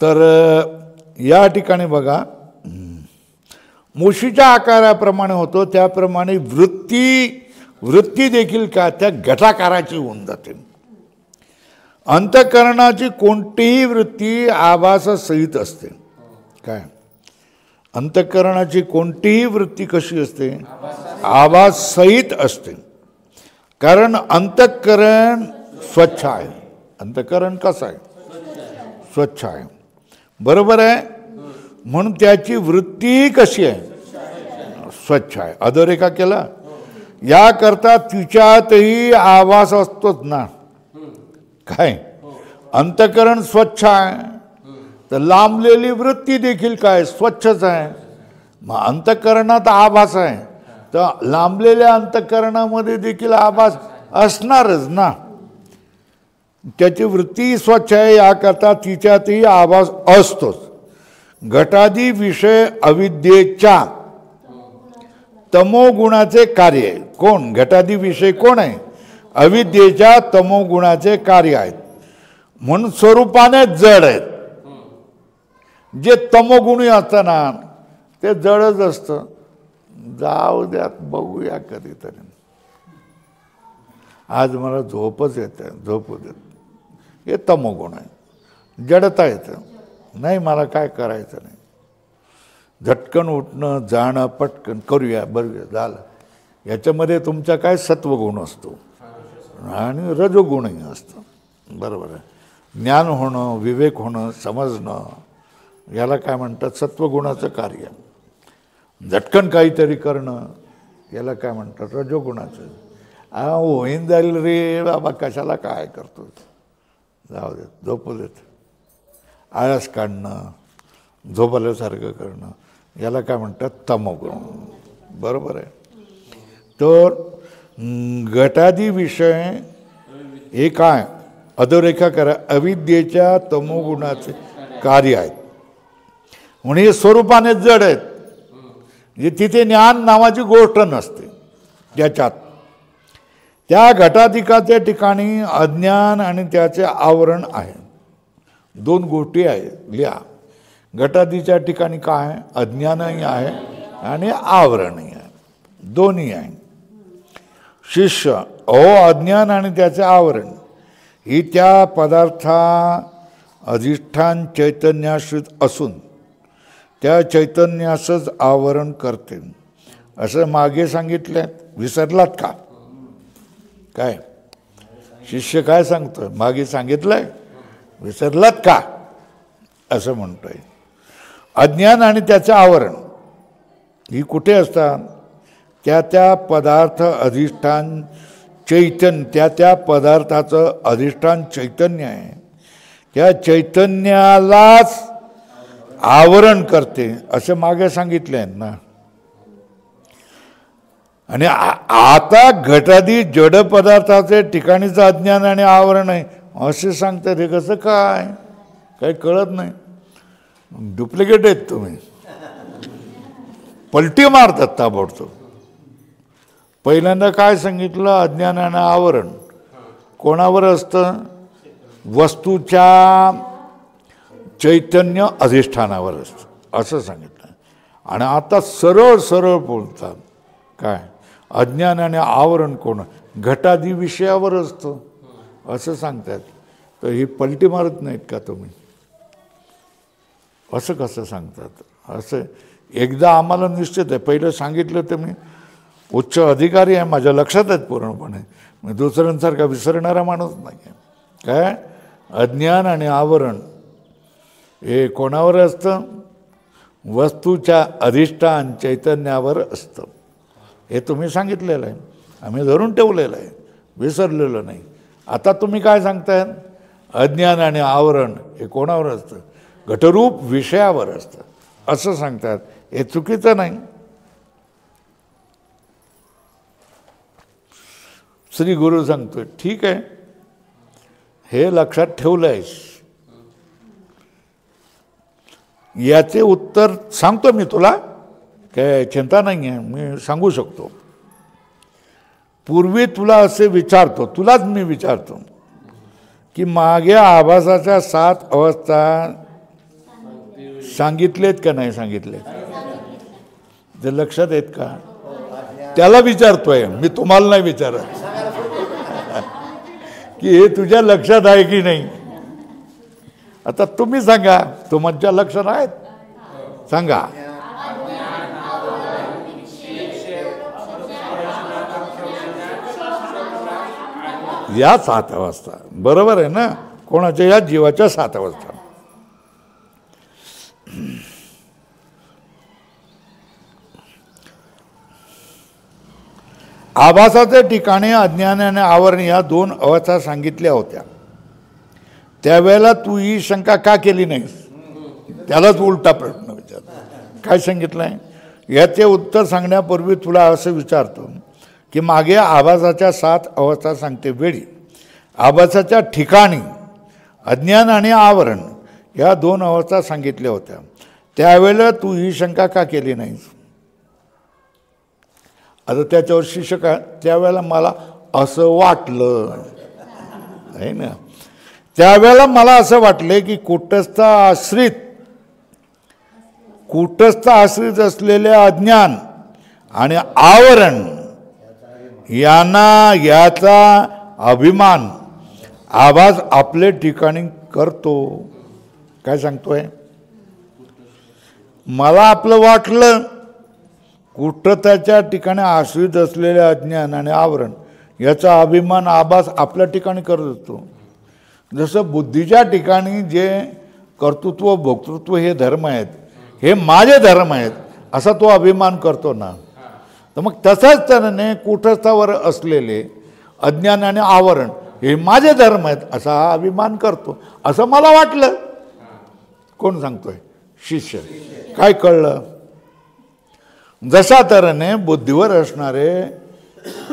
तर या ठिकाणी बघा, मुशीच्या आकाराप्रमाणे होतो त्याप्रमाणे वृत्ती देखील का त्या घटाकाराची होऊन जाते. अंतःकरणाची कोणतीही वृत्ती आभाससहित असते. काय अंतःकरणाची कोणतीही वृत्ती कशी असते? आभाससहित असते. कारण अंतःकरण स्वच्छ आहे. अंतःकरण कसं आहे? स्वच्छ आहे, बरोबर आहे. म्हणून त्याची वृत्ती कशी आहे? स्वच्छ आहे. अधोरेखा केला. याकरता तिच्यातही आभास असतोच ना. काय अंतःकरण स्वच्छ आहे तर लांबलेली वृत्ती देखील काय स्वच्छच आहे. मग अंतःकरणात आभास आहे तर लांबलेल्या अंतःकरणामध्ये देखील आभास असणारच ना. त्याची वृत्ती स्वच्छ आहे याकरता तिच्यातही आभास असतोच. घटादी विषय अविद्येच्या तमोगुणाचे कार्य आहे. कोण? घटादी विषय कोण आहे? अविद्येच्या तमोगुणाचे कार्य आहेत. म्हणून स्वरूपाने जड आहेत. जे तमोगुणी असतं ना ते जडच असतं. जाऊ द्यात, बघूया कधीतरी. आज मला झोपच येते, झोपू देत. हे तमोगुण आहे, जडता येतं. नाही मला काय करायचं नाही, झटकन उठणं जाणं पटकन करूया बरं झालं. याच्यामध्ये तुमचा काय सत्वगुण असतो आणि रजोगुणही असतं, बरोबर आहे. ज्ञान होणं, विवेक होणं, समजणं याला काय म्हणतात? सत्वगुणाचं कार्य. झटकन काहीतरी करणं याला काय म्हणतात? रजोगुणाचं. होईन जाईल रे बाबा, कशाला काय करतो, जाऊ देत, झोपू देत. आळस काढणं, झोपल्यासारखं करणं याला काय म्हणतात? तमोगुण, बरोबर आहे. तर घटादी विषय हे काय? अधोरेखा करा. अविद्येच्या तमोगुणाचे कार्य आहेत. म्हणून हे स्वरूपाने जड आहेत. म्हणजे तिथे ज्ञान नावाची गोष्ट नसते त्याच्यात. त्या घटाधिकाच्या ठिकाणी अज्ञान आणि त्याचे आवरण आहे. दोन गोष्टी आहेत, लिहा. घटादीच्या ठिकाणी काय आहे? अज्ञानही आहे आणि आवरणही आहे, दोन्ही आहे. शिष्य अज्ञान आणि त्याचे आवरण ही त्या पदार्था अधिष्ठान चैतन्याश्रित असून त्या चैतन्यासच आवरण करते असं मागे सांगितलं. विसरलात का? काय शिष्य काय सांगतोय? मागे सांगितलंय, विसरलात का असं म्हणतोय. अज्ञान आणि त्याचे आवरण ही कुठे असतात? त्या पदार्थ अधिष्ठान चैतन्य, त्या पदार्थाचं अधिष्ठान चैतन्य आहे. त्या चैतन्यालाच आवरण करते असं मागे सांगितलंय ना. आणि आता घटादी जड पदार्थाचे ठिकाणीचं अज्ञान आणि आवरण आहे असे सांगतात. हे कसं काय? काही कळत नाही. डुप्लिकेट आहेत तुम्ही, पलटी मारतात ताबडतोब. पहिल्यांदा काय सांगितलं? अज्ञान आणि आवरण कोणावर असतं? वस्तूच्या चैतन्य अधिष्ठानावर असतं असं सांगितलं. आणि आता सरळ सरळ बोलतात काय? अज्ञान आणि आवरण कोण? घटादी विषयावर असतं असं सांगतात. तर ही पलटी मारत नाहीत का तुम्ही? असं कसं सांगतात? असं एकदा आम्हाला निश्चित आहे, पहिलं सांगितलं तर मी उच्च अधिकारी आहे, माझ्या लक्षात आहेत पूर्णपणे. मी दुसऱ्यांसारखा विसरणारा माणूस नाही आहे. काय अज्ञान आणि आवरण हे कोणावर असतं? वस्तूच्या अधिष्ठान चैतन्यावर असतं. हे तुम्ही सांगितलेलं आहे, आम्ही धरून ठेवलेलं आहे, विसरलेलं नाही. आता तुम्ही काय सांगताय? अज्ञान आणि आवरण हे कोणावर असतं? घटरूप विषयावर असतं असं सांगतात. हे चुकीचं नाही. श्री गुरु सांगतोय ठीक आहे, हे लक्षात ठेवलं आहेस, याचे उत्तर सांगतो मी तुला, काय चिंता नाही आहे, मी सांगू शकतो. पूर्वी तुला असे विचारतो, तुलाच मी विचारतो की मागे आभासाच्या 7 अवस्था सांगितलेत का नाही सांगितलेत? ते लक्षात आहेत का? त्याला विचारतोय मी, तुम्हाला नाही विचारत की हे तुझ्या लक्षात आहे की नाही. आता तुम्ही सांगा, तुमच्या लक्षात आहेत? सांगा. या 7 अवस्था बरोबर आहे ना? कोणाच्या? या जीवाच्या 7 अवस्था. आभासाच्या ठिकाणी अज्ञान आणि आवरण या 2 अवस्था सांगितल्या होत्या. त्यावेळेला तू ही शंका का केली नाहीस? त्यालाच उलटा प्रश्न विचारला. काय सांगितलंय? याचे उत्तर सांगण्यापूर्वी तुला असं विचारतो की मागे आभासाच्या 7 अवस्था सांगते वेळी आभासाच्या ठिकाणी अज्ञान आणि आवरण या 2 अवस्था सांगितल्या होत्या. त्यावेळेला तू ही शंका का केली नाहीस? आता त्याच्यावर शिष्य का? त्यावेळेला मला असं वाटलं आहे ना, त्यावेळेला मला असं वाटले की कूटस्थ आश्रित असलेले अज्ञान आणि आवरण यांना याचा अभिमान आभास आपले ठिकाणी करतो. काय सांगतोय? मला आपलं वाटलं कुठं ठिकाणी आश्रित असलेले अज्ञान आणि आवरण याचा अभिमान आभास आपल्या ठिकाणी करत असतो. जसं बुद्धीच्या ठिकाणी जे कर्तृत्व भोक्तृत्व हे धर्म आहेत, हे माझे धर्म आहेत असा तो अभिमान करतो ना. तर मग तसंच त्याने कुठस्थावर असलेले अज्ञान आणि आवरण हे माझे धर्म आहेत असा हा अभिमान करतो असं मला वाटलं. कोण सांगतोय? शिष्य. काय कळलं? जशा तऱ्हेने बुद्धीवर असणारे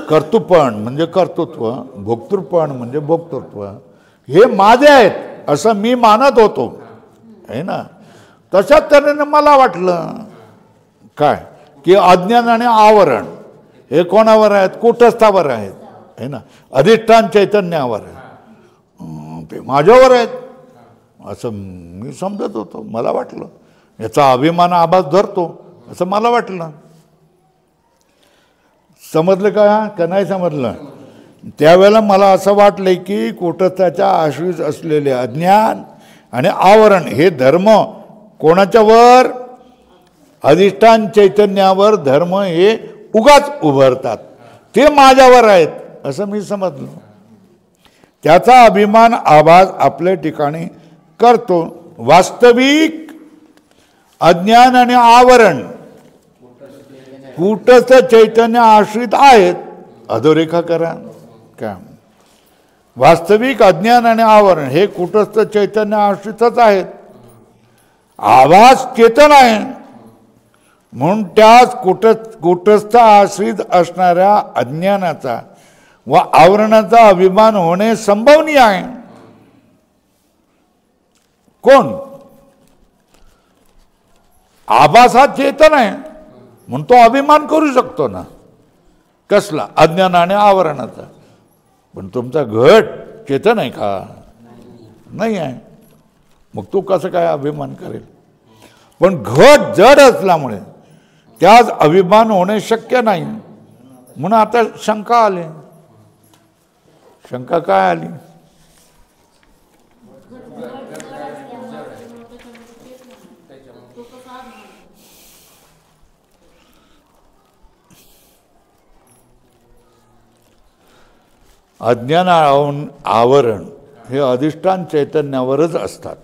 कर्तृपण म्हणजे कर्तृत्व, भोक्तृपण म्हणजे भोक्तृत्व हे माझे आहेत असं मी मानत होतो आहे ना, तशाच तऱ्हेने मला वाटलं काय की अज्ञान आणि आवरण हे कोणावर आहेत? कुटस्थावर आहेत आहे ना, अधिष्ठान चैतन्यावर आहे, ते माझ्यावर आहेत असं मी समजत होतो. मला वाटलं याचा अभिमान आभास धरतो असं मला वाटलं. समजलं का नाही समजलं? त्यावेळेला मला असं वाटलं की कुटस्थाच्या आश्रित असलेले अज्ञान आणि आवरण हे धर्म कोणाच्या वर? अधिष्ठान चैतन्यावर धर्म हे उगाच उभारतात, ते माझ्यावर आहेत असं मी समजलो. त्याचा अभिमान आभास आपल्या ठिकाणी करतो. वास्तविक अज्ञान आणि आवरण कूटस्थ चैतन्य आश्रित आहेत. अधोरेखा करा. काय? वास्तविक अज्ञान आणि आवरण हे कूटस्थ चैतन्य आश्रितच आहेत. आभास चेतन आहे म्हणून त्याच कूटस्थ आश्रित असणाऱ्या अज्ञानाचा व आवरणाचा अभिमान होणे संभवनीय आहे. कोण? आभास हा चेतन आहे म्हणून तो अभिमान करू शकतो ना. कसला? अज्ञान आणि आवरणाचा. पण तुमचा घट चेतन आहे का? नाही आहे. मग तो कसं काय अभिमान करेल? पण घट जड असल्यामुळे त्याच अभिमान होणे शक्य नाही. म्हणून आता शंका आली शंका काय आली? अज्ञान आवरण हे अधिष्ठान चैतन्यावरच असतात,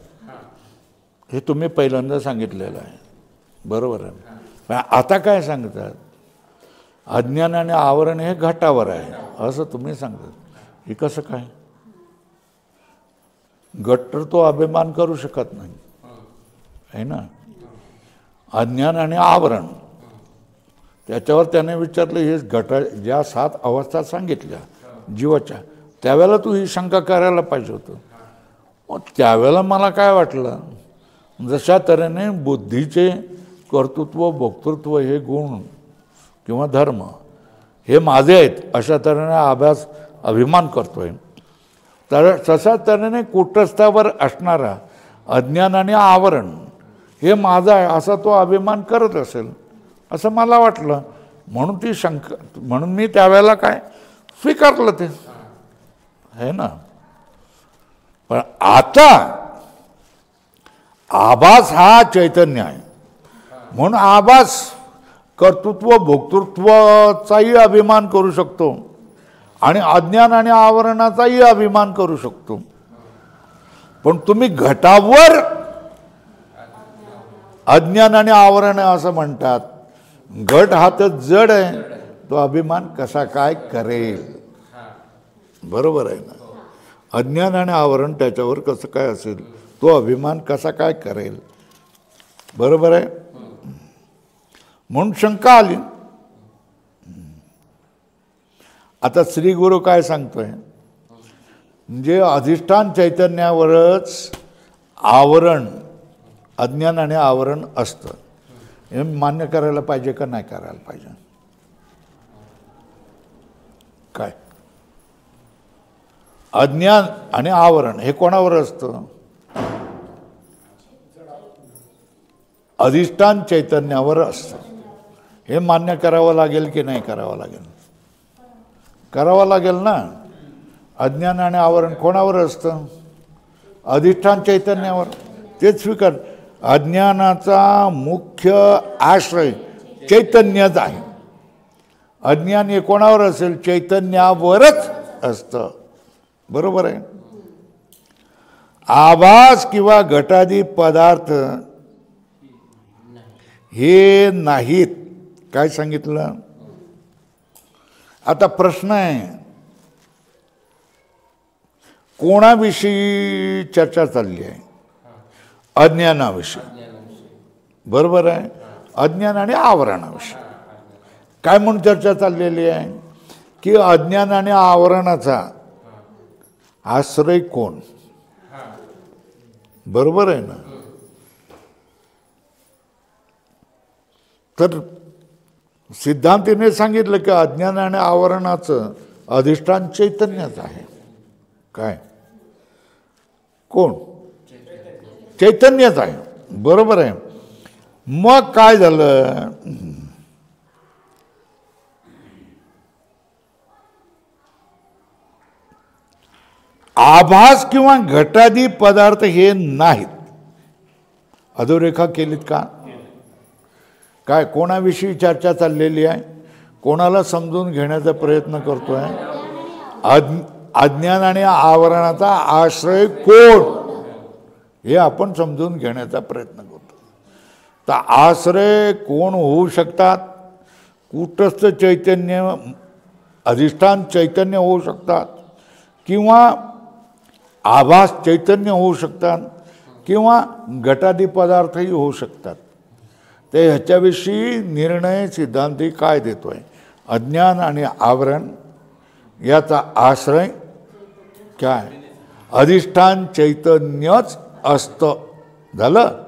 हे तुम्ही पहिल्यांदा सांगितलेलं आहे, बरोबर आहे. पण आता काय सांगतात? अज्ञान आणि आवरण हे घटावर आहे असं तुम्ही सांगतात. हे कसं काय? घट तर तो अभिमान करू शकत नाही आहे ना. अज्ञान आणि आवरण, त्याच्यावर त्याने विचारलं, हे घट ज्या 7 अवस्था सांगितल्या जीवाच्या, त्यावेळेला तू ही शंका करायला पाहिजे होतं. मग त्यावेळेला मला काय वाटलं, जशा तऱ्हेने बुद्धीचे कर्तृत्व भोक्तृत्व हे गुण किंवा धर्म हे माझे आहेत अशा तऱ्हेने अभिमान करतोय, तर तशा तऱ्हेने कुटस्थावर असणारा अज्ञान आणि आवरण हे माझं आहे असा तो अभिमान करत असेल असं मला वाटलं. म्हणून ती शंका, म्हणून मी त्यावेळेला काय स्वीकारलं ते आहे ना. पण आता आभास हा चैतन्य आहे, म्हणून आभास कर्तृत्व भोक्तृत्वाचाही अभिमान करू शकतो आणि अज्ञान आणि आवरणाचाही अभिमान करू शकतो. पण तुम्ही घटावर अज्ञान आणि आवरण आहे असं म्हणतात. घट हा तर जड आहे, तो अभिमान कसा काय करेल? बरोबर आहे ना. अज्ञान आणि आवरण त्याच्यावर कसं काय असेल, तो अभिमान कसा काय करेल? बरोबर आहे. म्हणून शंका आली. आता श्री गुरु काय सांगतोय, म्हणजे अधिष्ठान चैतन्यावरच आवरण, अज्ञान आणि आवरण असतं, हे मान्य करायला पाहिजे का नाही करायला पाहिजे? काय अज्ञान आणि आवरण हे कोणावर असतं? अधिष्ठान चैतन्यावर असतं. हे मान्य करावं लागेल की नाही करावं लागेल? करावं लागेल ना. अज्ञान आणि आवरण कोणावर असतं? अधिष्ठान चैतन्यावर. तेच स्वीकार. अज्ञानाचा मुख्य आश्रय चैतन्यच आहे. अज्ञान हे कोणावर असेल? चैतन्यावरच असतं. बरोबर आहे. आभास किंवा घटादी पदार्थ हे नाहीत. काय सांगितलं? आता प्रश्न आहे, कोणाविषयी चर्चा चालली आहे? अज्ञानाविषयी. बरोबर आहे. अज्ञान आणि आवरणाविषयी काय म्हणून चर्चा चाललेली आहे की अज्ञान आणि आवरणाचा आश्रय कोण? बरोबर आहे ना. तर सिद्धांतीने सांगितलं की अज्ञान आणि आवरणाचं अधिष्ठान चैतन्यच आहे. काय? कोण? चैतन्यच आहे. बरोबर आहे. मग काय झालं? आभास किंवा घटादी पदार्थ हे नाहीत. अधोरेखा केलीत का? काय कोणाविषयी चर्चा चाललेली आहे? कोणाला समजून घेण्याचा प्रयत्न करतोय? अज्ञान आणि आवरणाचा आश्रय कोण हे आपण समजून घेण्याचा प्रयत्न करतो. तर आश्रय कोण होऊ शकतात? कूटस्थ चैतन्य, अधिष्ठान चैतन्य होऊ शकतात, किंवा आभास चैतन्य होऊ शकतात, किंवा घटादी पदार्थही होऊ शकतात. ते ह्याच्याविषयी निर्णय सिद्धांती काय देतोय? अज्ञान आणि आवरण याचा आश्रय काय? अधिष्ठान चैतन्यच असतं. झालं.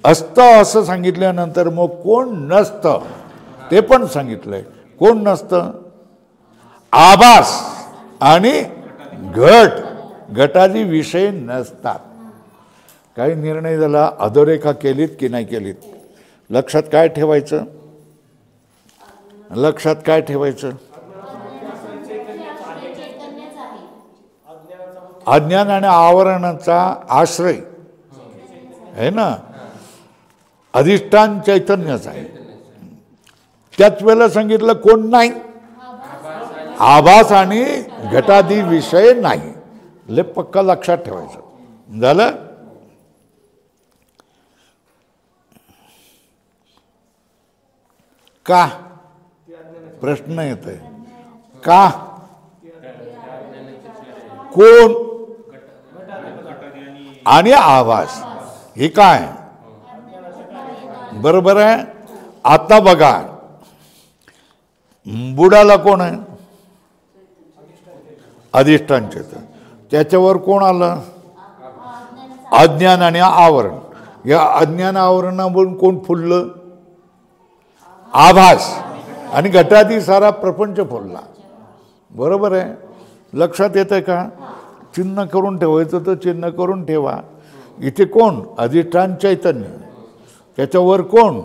असतं असं सांगितल्यानंतर मग कोण नसतं ते पण सांगितलंय. कोण नसतं? आभास आणि घट, घटादी विषय नसतात. काही निर्णय झाला, अधोरेखा केलीत की नाही केलीत? लक्षात काय ठेवायचं? लक्षात काय ठेवायचं? अज्ञान आणि आवरणाचा आश्रय आहे ना, अधिष्ठान चैतन्यच आहे. त्याच वेळेला सांगितलं कोण नाही, आभास आणि घटादी विषय नाही. ले पक्का लक्षात ठेवायचं. झालं. का प्रश्न येतोय का? कोण आणि आभास हे काय? बरोबर आहे. आता बघा, बुडाला कोण आहे? अधिष्ठान चेतन. त्याच्यावर कोण आलं? अज्ञान आणि आवरण. या अज्ञान आवरणावरून कोण फुललं? आभास. आणि घटादी सारा प्रपंच फुलला. बरोबर आहे. लक्षात येतंय का? चिन्ह करून ठेवायचं तर चिन्ह करून ठेवा. इथे कोण? अधिष्ठान चैतन्य. त्याच्यावर कोण?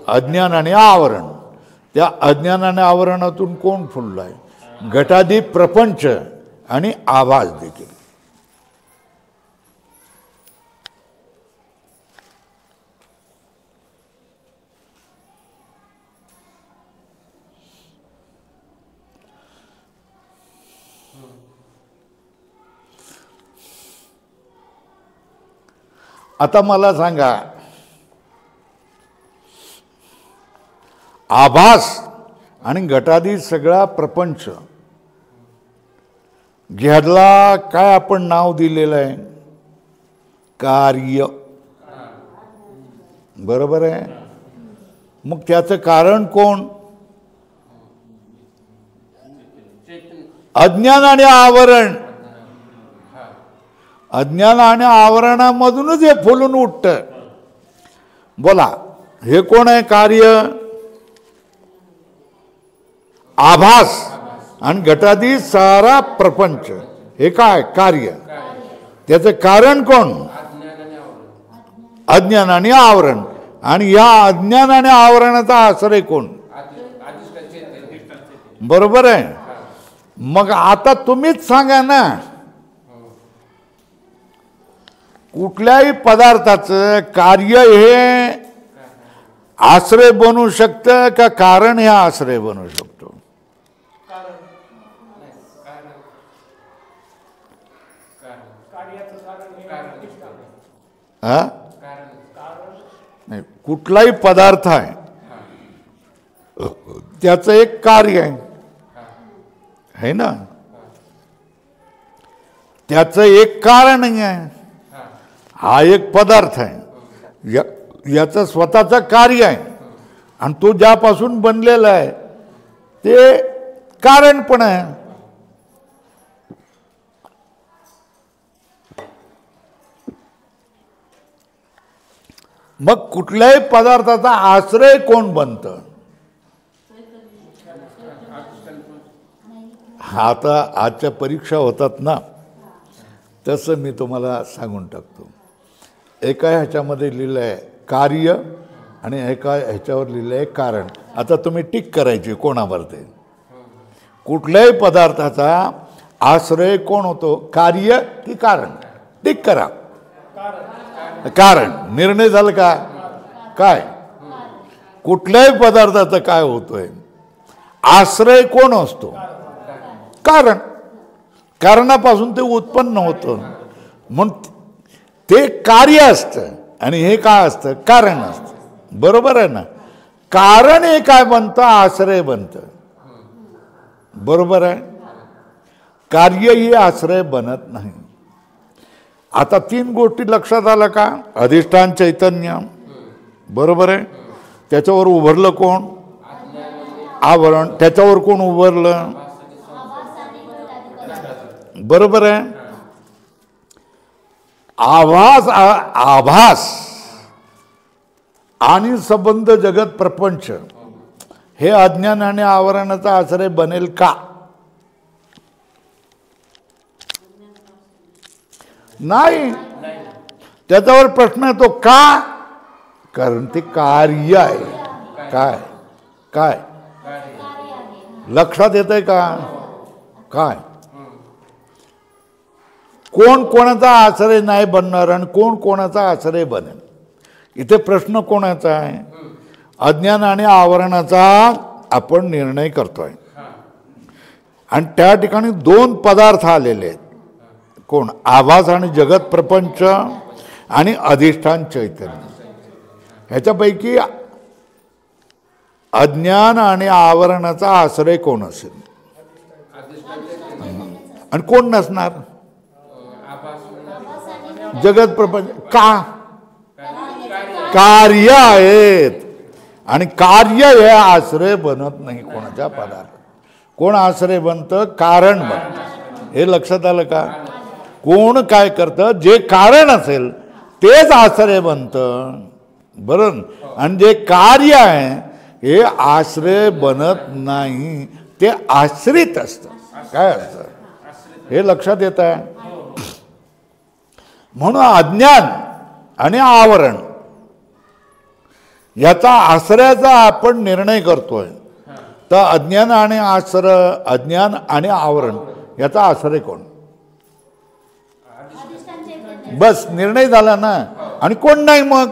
अज्ञान आणि आवरण. त्या अज्ञान आणि आवरणातून कोण फुललाय? घटादी प्रपंच आणि आभास देखील. आता मला सांगा, आभास आणि घटादी सगळा प्रपंच घ्यायला काय आपण नाव दिलेलं आहे? कार्य. बरोबर आहे. मग त्याचं कारण कोण? अज्ञान आणि आवरण. अज्ञान आणि आवरणामधूनच हे फुलून उठतं. बोला, हे कोण आहे? कार्य. आभास आणि घटादी सारा प्रपंच हे काय? कार्य. त्याचं कारण कोण? अज्ञान आणि आवरण. आणि या अज्ञान आणि आवरणाचा आश्रय कोण? बरोबर आहे. मग आता तुम्हीच सांगा ना, कुठल्याही पदार्थाचं कार्य हे आश्रय बनू शकतं का कारण हे आश्रय बनू शकतो? हा नाही, कुठलाही पदार्थ आहे त्याचं एक कार्य आहे ना, त्याचं एक कारण आहे. हा एक पदार्थ आहे, याचं स्वतःचं कार्य आहे. आणि तो ज्यापासून बनलेला आहे ते कारण पण आहे. मग कुठल्याही पदार्थाचा आश्रय कोण बनतं? आता आजच्या परीक्षा होतात ना, तसं मी तुम्हाला सांगून टाकतो. एका ह्याच्यामध्ये लिहिलं आहे कार्य आणि एका ह्याच्यावर लिहिलं आहे कारण. आता तुम्ही टिक करायची कोणावर ते. कुठल्याही पदार्थाचा आश्रय कोण होतो? कार्य की कारण? टिक करा. कारण. निर्णय झाला का? काय? कुठल्याही पदार्थाचा काय होतोय? आश्रय कोण असतो? कारण. कारणापासून ते उत्पन्न होतं म्हणून ते कार्य असतं आणि हे काय असतं? कारण असतं. बरोबर आहे ना. कारण हे काय बनतं? आश्रय बनतं. बरोबर आहे. कार्य ही आश्रय बनत नाही. आता तीन गोष्टी लक्षात आल्या का? अधिष्ठान चैतन्य. बरोबर आहे. त्याच्यावर उभारलं कोण? आवरण. त्याच्यावर कोण उभारलं? बरोबर आहे. आभास आणि संबंध जगत प्रपंच हे अज्ञान आणि आवरणाचा आश्रय बनेल का? नाही. त्याच्यावर प्रश्न येतो का? कारण ते कार्य आहे. काय? काय लक्षात येतंय का? काय कोण कोणाचा आश्रय नाही बनणार आणि कोण कोणाचा आश्रय बनेल. इथे प्रश्न कोणाचा आहे? अज्ञान आणि आवरणाचा आपण निर्णय करतोय. आणि त्या ठिकाणी दोन पदार्थ आलेले आहेत. कोण? आभास आणि जगत प्रपंच आणि अधिष्ठान चैतन्य. ह्याच्यापैकी अज्ञान आणि आवरणाचा आश्रय कोण असेल आणि कोण नसणार? जगत प्रपंच. का? कार्य आहेत आणि कार्य हे आश्रय बनत नाही कोणाच्या पदार्थ. कोण आश्रय बनतं? कारण बनतं. हे लक्षात आलं का? कोण काय करतं? जे कारण असेल तेच आश्रय बनतं. बरं. आणि जे कार्य आहे हे आश्रय बनत नाही, ते आश्रित असतं. काय असतं हे लक्षात येत आहे. म्हणून अज्ञान आणि आवरण याचा आश्रयाचा आपण निर्णय करतोय. तर अज्ञान आणि आवरण याचा आश्रय कोण? बस निर्णय झाला ना. आणि कोण नाही मग?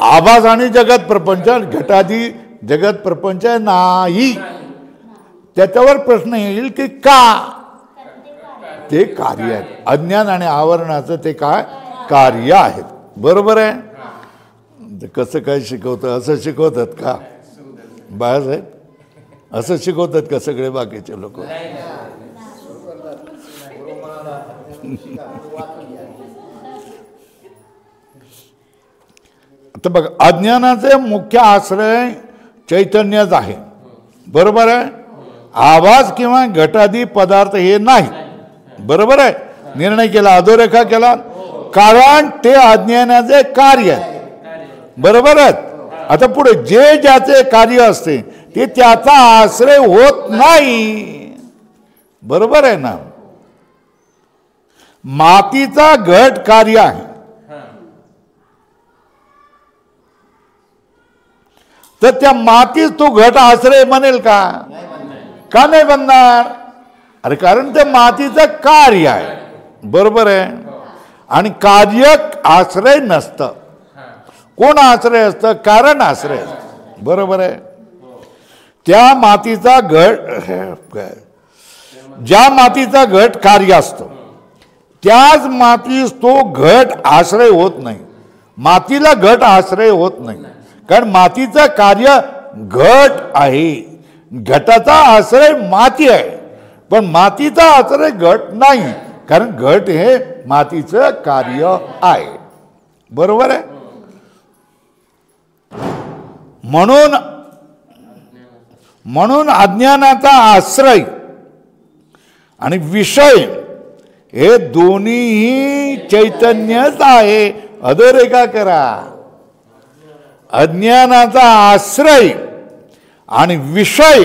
आभास आणि जगत प्रपंच. घटादी जगत प्रपंच नाही. त्याच्यावर प्रश्न येईल की का? ते कार्य आहेत. अज्ञान आणि आवरणाचं ते काय? कार्य आहेत. बरोबर आहे. कसं काय शिकवतं? असं शिकवतात का बाळासाहेब? असं शिकवतात का सगळे बाकीचे लोक? तर बघ, अज्ञानाचे मुख्य आश्रय चैतन्यच आहे. बरोबर आहे. आभास किंवा घटादी पदार्थ हे नाही. बरोबर आहे. निर्णय केला, अधोरेखा केला. कारण ते अज्ञानाचे कार्य आहे. बरोबर आहे. आता पुढे जे ज्याचे कार्य असते ते त्याचा आश्रय होत नाही. बरोबर आहे ना. मातीचा घट कार्य आहे. तर त्या मातीत तो घट आश्रय बनेल का? का नाही बनणार? अरे कारण ते मातीचं कार्य आहे. बरोबर आहे. आणि कार्य आश्रय नसतं. कोण आश्रय असतं? कारण आश्रय असतं. बरोबर आहे. त्या मातीचा घट, ज्या मातीचा घट कार्य असतो त्याच मातीस तो घट आश्रय होत नाही. मातीला घट आश्रय होत नाही. कारण मातीचं कार्य घट आहे. घटाचा आश्रय माती आहे, पण मातीचा आश्रय घट नाही. कारण घट हे मातीचं कार्य आहे. बरोबर आहे. म्हणून अज्ञानाचा आश्रय आणि विषय हे दोन्हीही चैतन्यच आहे. अधोरेखा करा. अज्ञानाचा आश्रय आणि विषय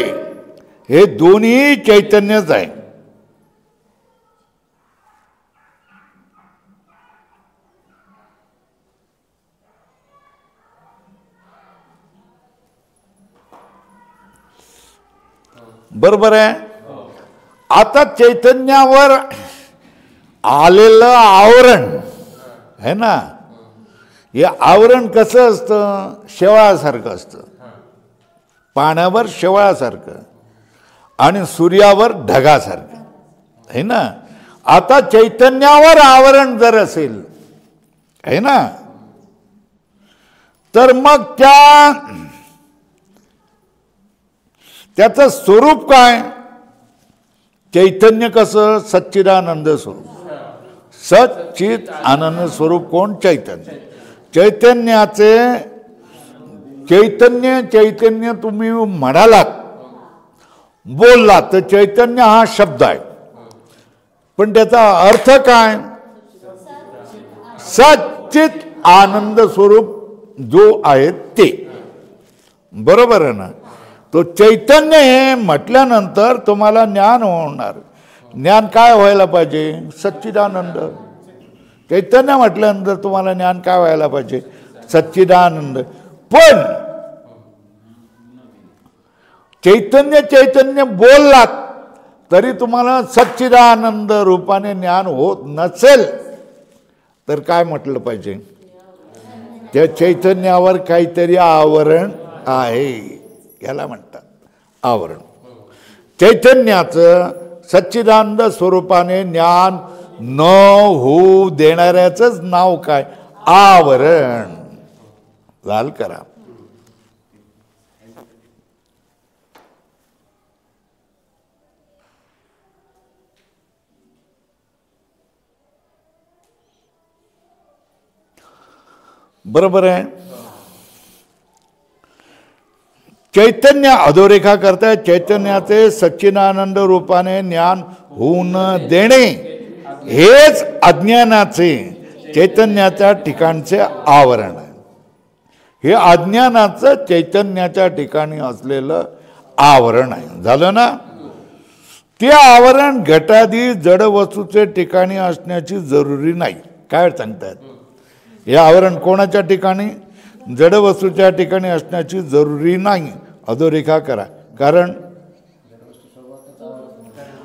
हे दोन्ही चैतन्यच आहे. बरोबर आहे. आता चैतन्यावर आलेलं आवरण है ना, हे आवरण कसं असतं? शेवाळासारखं असतं. पाण्यावर शेवाळासारखं आणि सूर्यावर ढगासारखं है ना. आता चैतन्यावर आवरण जर असेल है ना, तर मग त्याचं स्वरूप काय? चैतन्य कसं? सच्चिदानंद स्वरूप. सच्चित आनंद स्वरूप कोण? चैतन्य. चैतन्याचे चैतन्य तुम्ही म्हणालात, बोललात तर चैतन्य हा शब्द आहे, पण त्याचा अर्थ काय? सच्चित आनंद स्वरूप जो आहे ते. बरोबर आहे ना. तो चैतन्य हे म्हटल्यानंतर तुम्हाला ज्ञान होणार. ज्ञान काय व्हायला पाहिजे? सच्चिदानंद. चैतन्य म्हटल्यानंतर तुम्हाला ज्ञान काय व्हायला पाहिजे? सच्चिदानंद. पण चैतन्य बोललात तरी तुम्हाला सच्चिदानंद रूपाने ज्ञान होत नसेल तर काय म्हटलं पाहिजे? त्या चैतन्यावर काहीतरी आवरण आहे, याला म्हणतात आवरण. चैतन्याचं सच्चिदानंद स्वरूपाने ज्ञान न होऊ देणाऱ्याचंच नाव काय? आवरण. लाल करा. बरोबर आहे. चैतन्य अधोरेखा करताय. चैतन्याचे सच्चिदानंद रूपाने ज्ञान होऊन देणे हेच अज्ञानाचे चैतन्याच्या ठिकाणचे आवरण आहे. हे अज्ञानाचं चैतन्याच्या ठिकाणी असलेलं आवरण आहे. झालं ना? ते आवरण घटादी जड वस्तूचे ठिकाणी असण्याची जरुरी नाही. काय सांगतात? हे आवरण कोणाच्या ठिकाणी? जड वस्तूच्या ठिकाणी असण्याची जरुरी नाही. अधोरेखा करा. कारण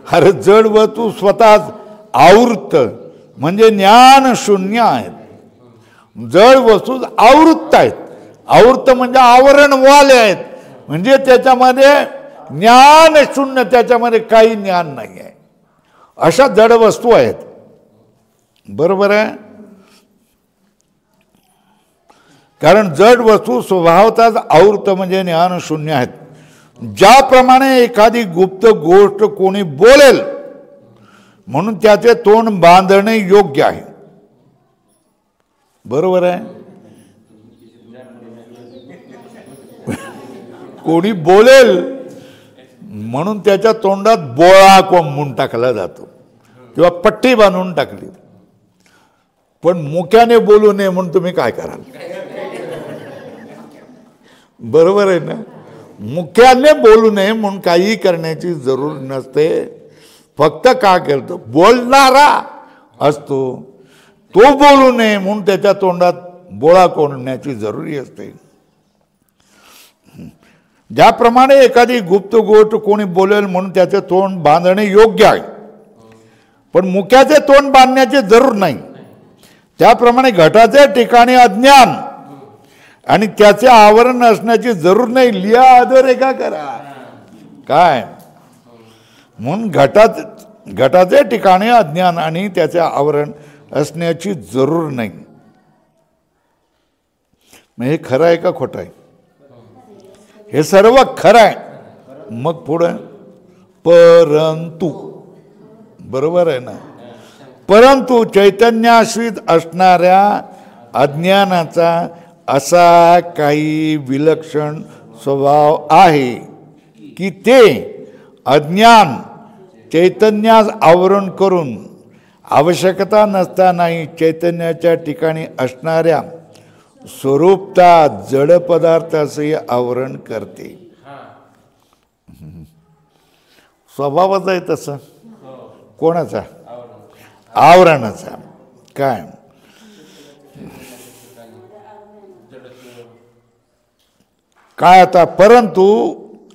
अरे जड वस्तू स्वतःच आवृत्त म्हणजे ज्ञान शून्य आहेत. जड वस्तू आवृत्त आहेत. आवृत्त म्हणजे आवरणवाले आहेत, म्हणजे त्याच्यामध्ये ज्ञान शून्य, त्याच्यामध्ये काही ज्ञान नाही आहे, अशा जड वस्तू आहेत. बरोबर आहे. कारण जड वस्तू स्वभावतःच आवृत्त म्हणजे ज्ञान शून्य आहेत. ज्याप्रमाणे एखादी गुप्त गोष्ट कोणी बोलेल म्हणून त्याचे तोंड बांधणे योग्य आहे. बरोबर आहे. कोणी बोलेल म्हणून त्याच्या तोंडात बोळा कोंबून टाकला जातो किंवा पट्टी बांधून टाकली. पण मुख्याने बोलू नये म्हणून तुम्ही काय कराल? बरोबर आहे ना? मुख्याने बोलू नये म्हणून काही करण्याची जरूर नसते. फक्त का करतो? बोलणारा असतो तो बोलू नये म्हणून त्याच्या तोंडात बोळा कोंबण्याची जरुरी असते. ज्याप्रमाणे एखादी गुप्त गोष्ट कोणी बोलेल म्हणून त्याचे तोंड बांधणे योग्य आहे, पण मुख्याचे तोंड बांधण्याची जरूर नाही. त्याप्रमाणे घटाच्या ठिकाणी अज्ञान आणि त्याचे आवरण असण्याची जरूर नाही. लिहा, अधोरेखा करा. काय म्हणून घटाचे ठिकाणी अज्ञान आणि त्याचे आवरण असण्याची जरूर नाही. मग हे खरं आहे का खोटं आहे? हे सर्व खरं आहे. मग पुढं परंतु, बरोबर आहे ना? परंतु चैतन्याश्रित असणाऱ्या अज्ञानाचा असा काही विलक्षण स्वभाव आहे की ते अज्ञान चैतन्यास आवरण करून आवश्यकता नसतानाही चैतन्याच्या ठिकाणी असणाऱ्या स्वरूपता जड पदार्थाचे आवरण करते. स्वभावाचा आहे तसं. कोणाचा? आवरणाचा. काय काय आता? परंतु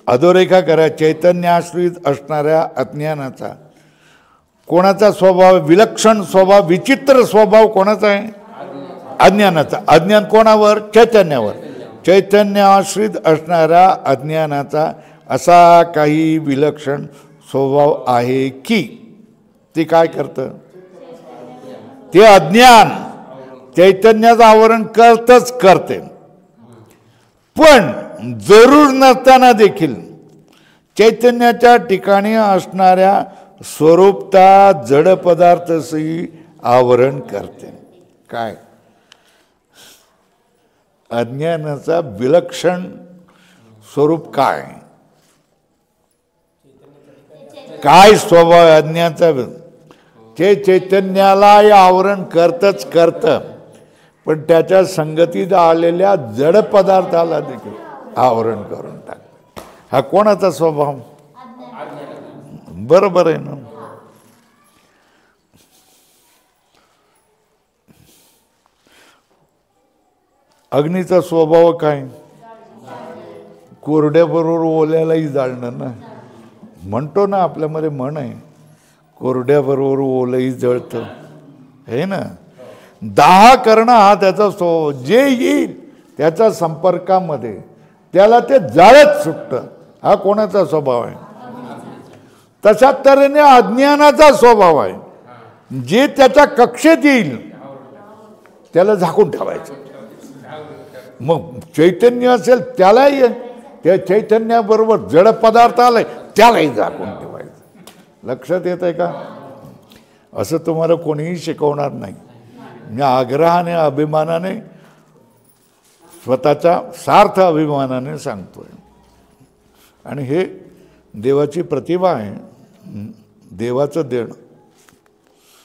अधोरेखा करा. चैतन्याश्रित असणाऱ्या अज्ञानाचा कोणाचा स्वभाव? विलक्षण स्वभाव, विचित्र स्वभाव कोणाचा आहे? अज्ञानाचा. अज्ञान कोणावर? चैतन्यावर. चैतन्याश्रित असणाऱ्या अज्ञानाचा असा काही विलक्षण स्वभाव आहे की ते काय करतं? ते अज्ञान चैतन्याचं आवरण करतच करते. पण जरूर नसताना देखील चैतन्याच्या ठिकाणी असणाऱ्या स्वरूपता जड पदार्थाचंही आवरण करते. काय? अज्ञानाचा विलक्षण स्वरूप काय? काय स्वभाव अज्ञानाचा? ते चैतन्याला आवरण करतच करतं, पण त्याच्या संगतीत आलेल्या जड पदार्थाला देखील आवरण करून टाकतं. हा कोणाचा स्वभाव? बरोबर आहे ना? अग्नीचा स्वभाव काय? कोरड्याबरोबर ओल्यालाही जाळणं ना. म्हणतो ना, आपल्यामध्ये म्हण आहे, कोरड्याबरोबर ओलही जळतं, हे ना. दाह करणं हा त्याचा जे येईल त्याच्या संपर्कामध्ये त्याला ते जाळत सुटतं. हा कोणाचा स्वभाव आहे? तशाच तऱ्हेने अज्ञानाचा स्वभाव आहे. जे त्याच्या कक्षेत येईल त्याला झाकून ठेवायचं. मग चैतन्य असेल त्यालाही, त्या चैतन्याबरोबर जड पदार्थ आलाय त्यालाही झाकून ठेवायचं. लक्षात येत आहे का? असं तुम्हाला कोणीही शिकवणार नाही. मी आग्रहाने, अभिमानाने, स्वतःच्या सार्थ अभिमानाने सांगतोय. आणि हे देवाची प्रतिभा आहे, देवाचं देणं.